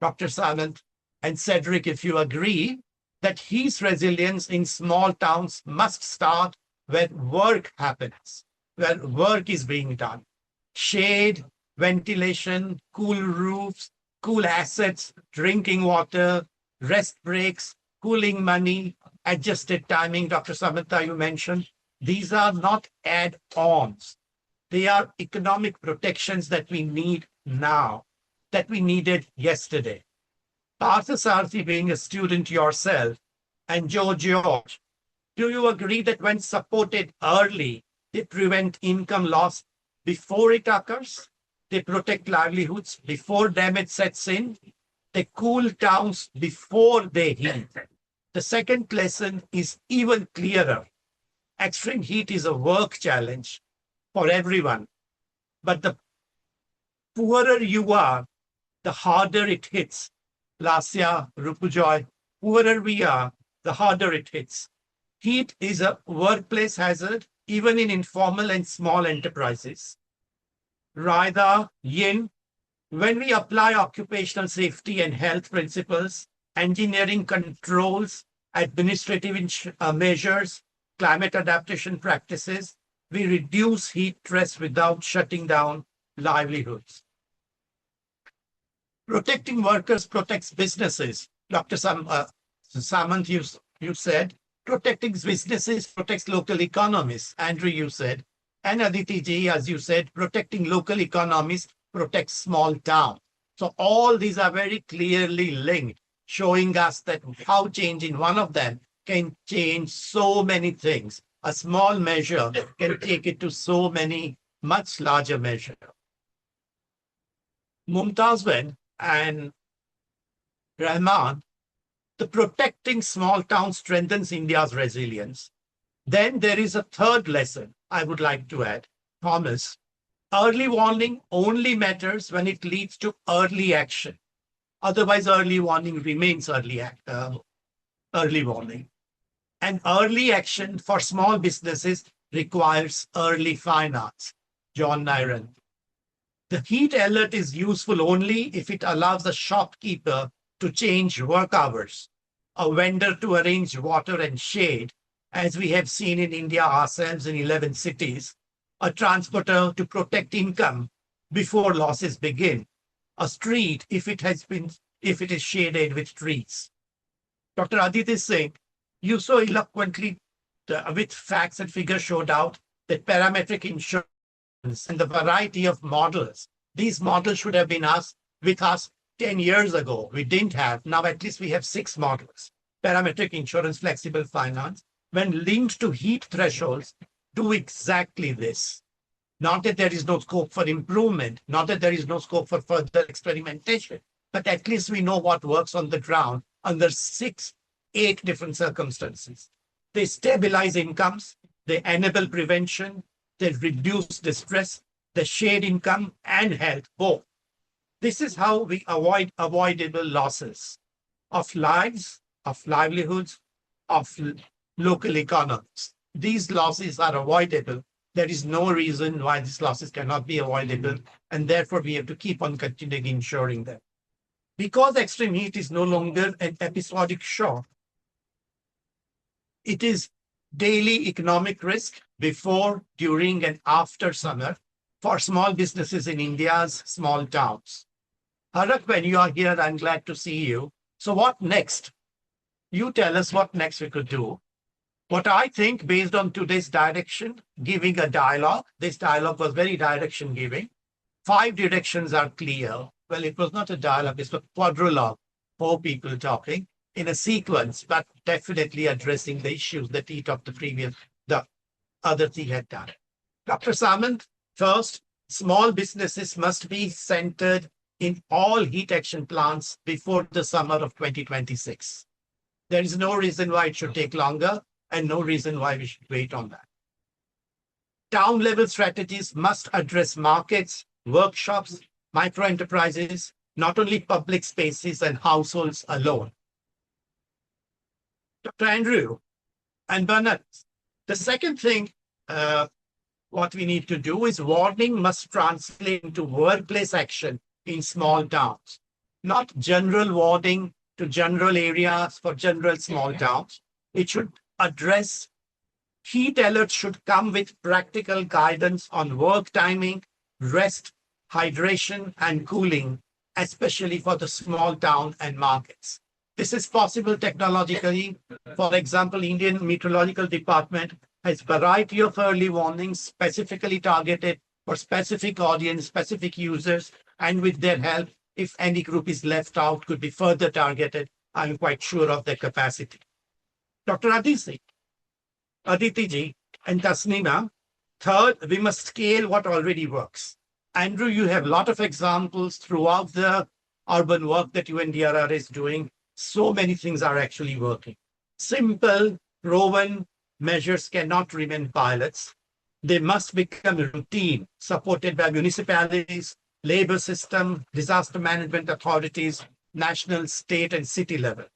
Dr. Samant and Cedric, if you agree, that heat resilience in small towns must start where work happens, where work is being done. Shade, ventilation, cool roofs, cool assets, drinking water, rest breaks, cooling money, adjusted timing, Dr. Samantha, you mentioned. These are not add-ons. They are economic protections that we need now, that we needed yesterday. Parthasarthi, being a student yourself, and George, do you agree that when supported early, they prevent income loss before it occurs? They protect livelihoods before damage sets in? They cool towns before they heat. The second lesson is even clearer. Extreme heat is a work challenge for everyone. But the poorer you are, the harder it hits. Lasya, Rupujoy, poorer we are, the harder it hits. Heat is a workplace hazard, even in informal and small enterprises. Raida, Yin, when we apply occupational safety and health principles, engineering controls, administrative measures, climate adaptation practices, we reduce heat stress without shutting down livelihoods. Protecting workers protects businesses. Dr. Samant, you said, protecting businesses protects local economies. Andrew, you said. And Aditi ji, as you said, protecting local economies protects small towns. So all these are very clearly linked, showing us that how change in one of them can change so many things. A small measure can take it to so many much larger measures. Mumtaz and Rahman, the protecting small towns strengthens India's resilience. Then there is a third lesson I would like to add. Thomas, early warning only matters when it leads to early action. Otherwise, early warning remains early warning. And early action for small businesses requires early finance. John Nyren. The heat alert is useful only if it allows the shopkeeper to change work hours, a vendor to arrange water and shade, as we have seen in India ourselves in 11 cities, a transporter to protect income before losses begin, a street if it is shaded with trees. Dr. Aditi Singh, you so eloquently with facts and figures showed out that parametric insurance and the variety of models, these models should have been with us 10 years ago. We didn't have. Now at least we have 6 models. Parametric insurance, flexible finance, when linked to heat thresholds, do exactly this. Not that there is no scope for improvement, not that there is no scope for further experimentation, but at least we know what works on the ground under 6, 8 different circumstances. They stabilize incomes, they enable prevention, they reduce distress, they shade income and health both. This is how we avoid avoidable losses of lives, of livelihoods, of local economies. These losses are avoidable. There is no reason why these losses cannot be avoidable, and therefore we have to keep on continuing insuring them. Because extreme heat is no longer an episodic shock, it is daily economic risk before, during, and after summer for small businesses in India's small towns. Harak, when you are here, I'm glad to see you. So what next? You tell us what next we could do. What I think, based on today's direction, giving a dialogue, this dialogue was very direction giving. 5 directions are clear. Well, it was not a dialogue, it's a quadrilogue, 4 people talking in a sequence, but definitely addressing the issues that each of the other 3 had done. Dr. Samant, first, small businesses must be centered in all heat action plans before the summer of 2026. There is no reason why it should take longer and no reason why we should wait on that. Town level strategies must address markets, workshops, micro-enterprises, not only public spaces and households alone. Dr. Andrew and Bernard, the second thing what we need to do is warning must translate into workplace action in small towns, not general warning to general areas for general small towns. It should address, heat alerts should come with practical guidance on work timing, rest, hydration, and cooling, especially for the small town and markets. This is possible technologically. For example, Indian Meteorological Department has a variety of early warnings specifically targeted for specific audience, specific users, and with their help, if any group is left out, could be further targeted. I'm quite sure of their capacity. Dr. Aditi ji and Tasnima, third, we must scale what already works. Andrew, you have a lot of examples throughout the urban work that UNDRR is doing. So many things are actually working. Simple, proven measures cannot remain pilots. They must become routine, supported by municipalities, labor system, disaster management authorities, national, state, and city level.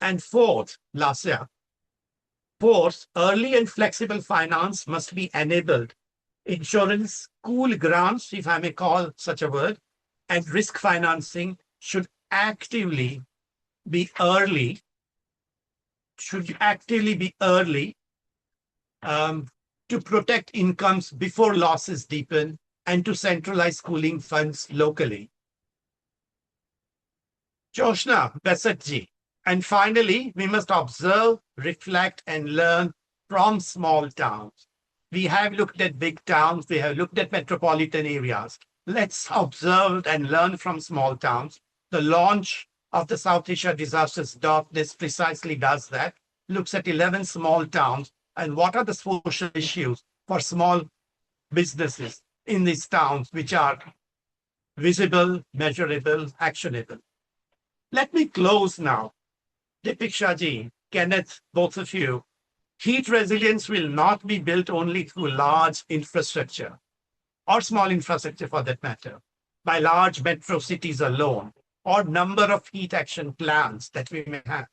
And fourth, Lasya, early and flexible finance must be enabled. Insurance, cool grants, if I may call such a word, and risk financing should actively be early, to protect incomes before losses deepen and to centralize cooling funds locally. Joshna Besatji. And finally, we must observe, reflect, and learn from small towns. We have looked at big towns, we have looked at metropolitan areas. Let's observe and learn from small towns. The launch of the South Asia Disasters Darkness precisely does that, looks at 11 small towns and what are the social issues for small businesses in these towns, which are visible, measurable, actionable. Let me close now. Dipiksha ji, Kenneth, both of you, heat resilience will not be built only through large infrastructure or small infrastructure for that matter, by large metro cities alone or number of heat action plans that we may have.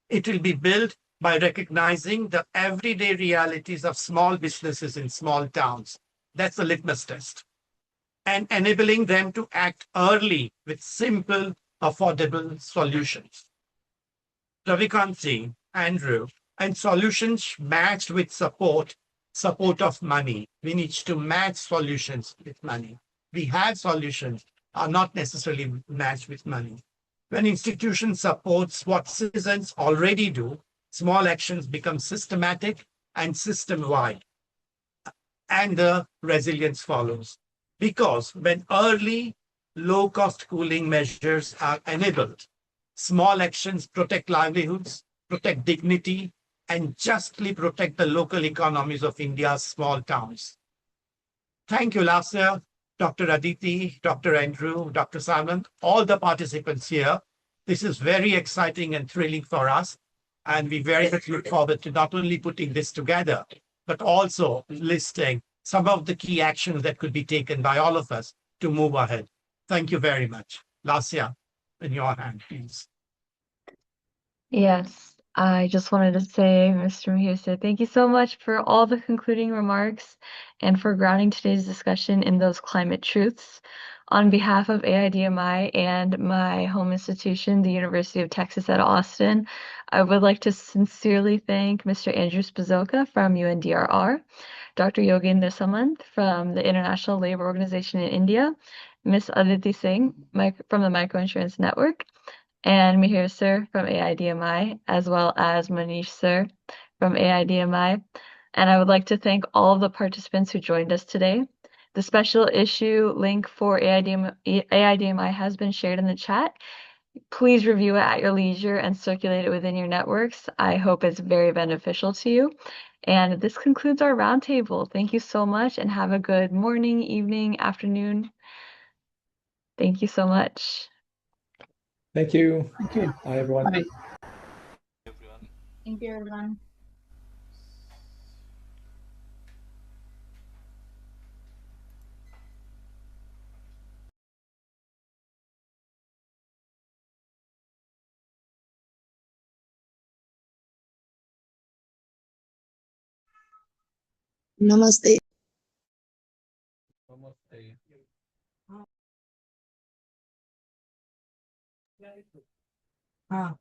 It will be built by recognizing the everyday realities of small businesses in small towns. That's the litmus test. And enabling them to act early with simple, affordable solutions. Ravikanti, Andrew, and solutions matched with support of money. We need to match solutions with money. We have solutions, are not necessarily matched with money. When institution supports what citizens already do, small actions become systematic and system-wide, and the resilience follows. Because when early low-cost cooling measures are enabled, small actions protect livelihoods, protect dignity, and justly protect the local economies of India's small towns. Thank you, Lasya, Dr. Aditi, Dr. Andrew, Dr. Simon, all the participants here. This is very exciting and thrilling for us. And we very much look forward to not only putting this together, but also listing some of the key actions that could be taken by all of us to move ahead. Thank you very much. Lasya, in your hand, please. Yes, I just wanted to say, Mr. Mihir, thank you so much for all the concluding remarks and for grounding today's discussion in those climate truths. On behalf of AIDMI and my home institution, the University of Texas at Austin, I would like to sincerely thank Mr. Andrew Spazoka from UNDRR, Dr. Yogendra Samant from the International Labour Organization in India, Ms. Aditi Singh from the Microinsurance Network, and Mihir Sir from AIDMI, as well as Manish Sir from AIDMI. And I would like to thank all of the participants who joined us today. The special issue link for AIDMI has been shared in the chat. Please review it at your leisure and circulate it within your networks. I hope it's very beneficial to you. And this concludes our roundtable. Thank you so much and have a good morning, evening, afternoon. Thank you so much. Thank you. Thank you. Bye, everyone. Bye. Thank you, everyone. Namaste. Ah.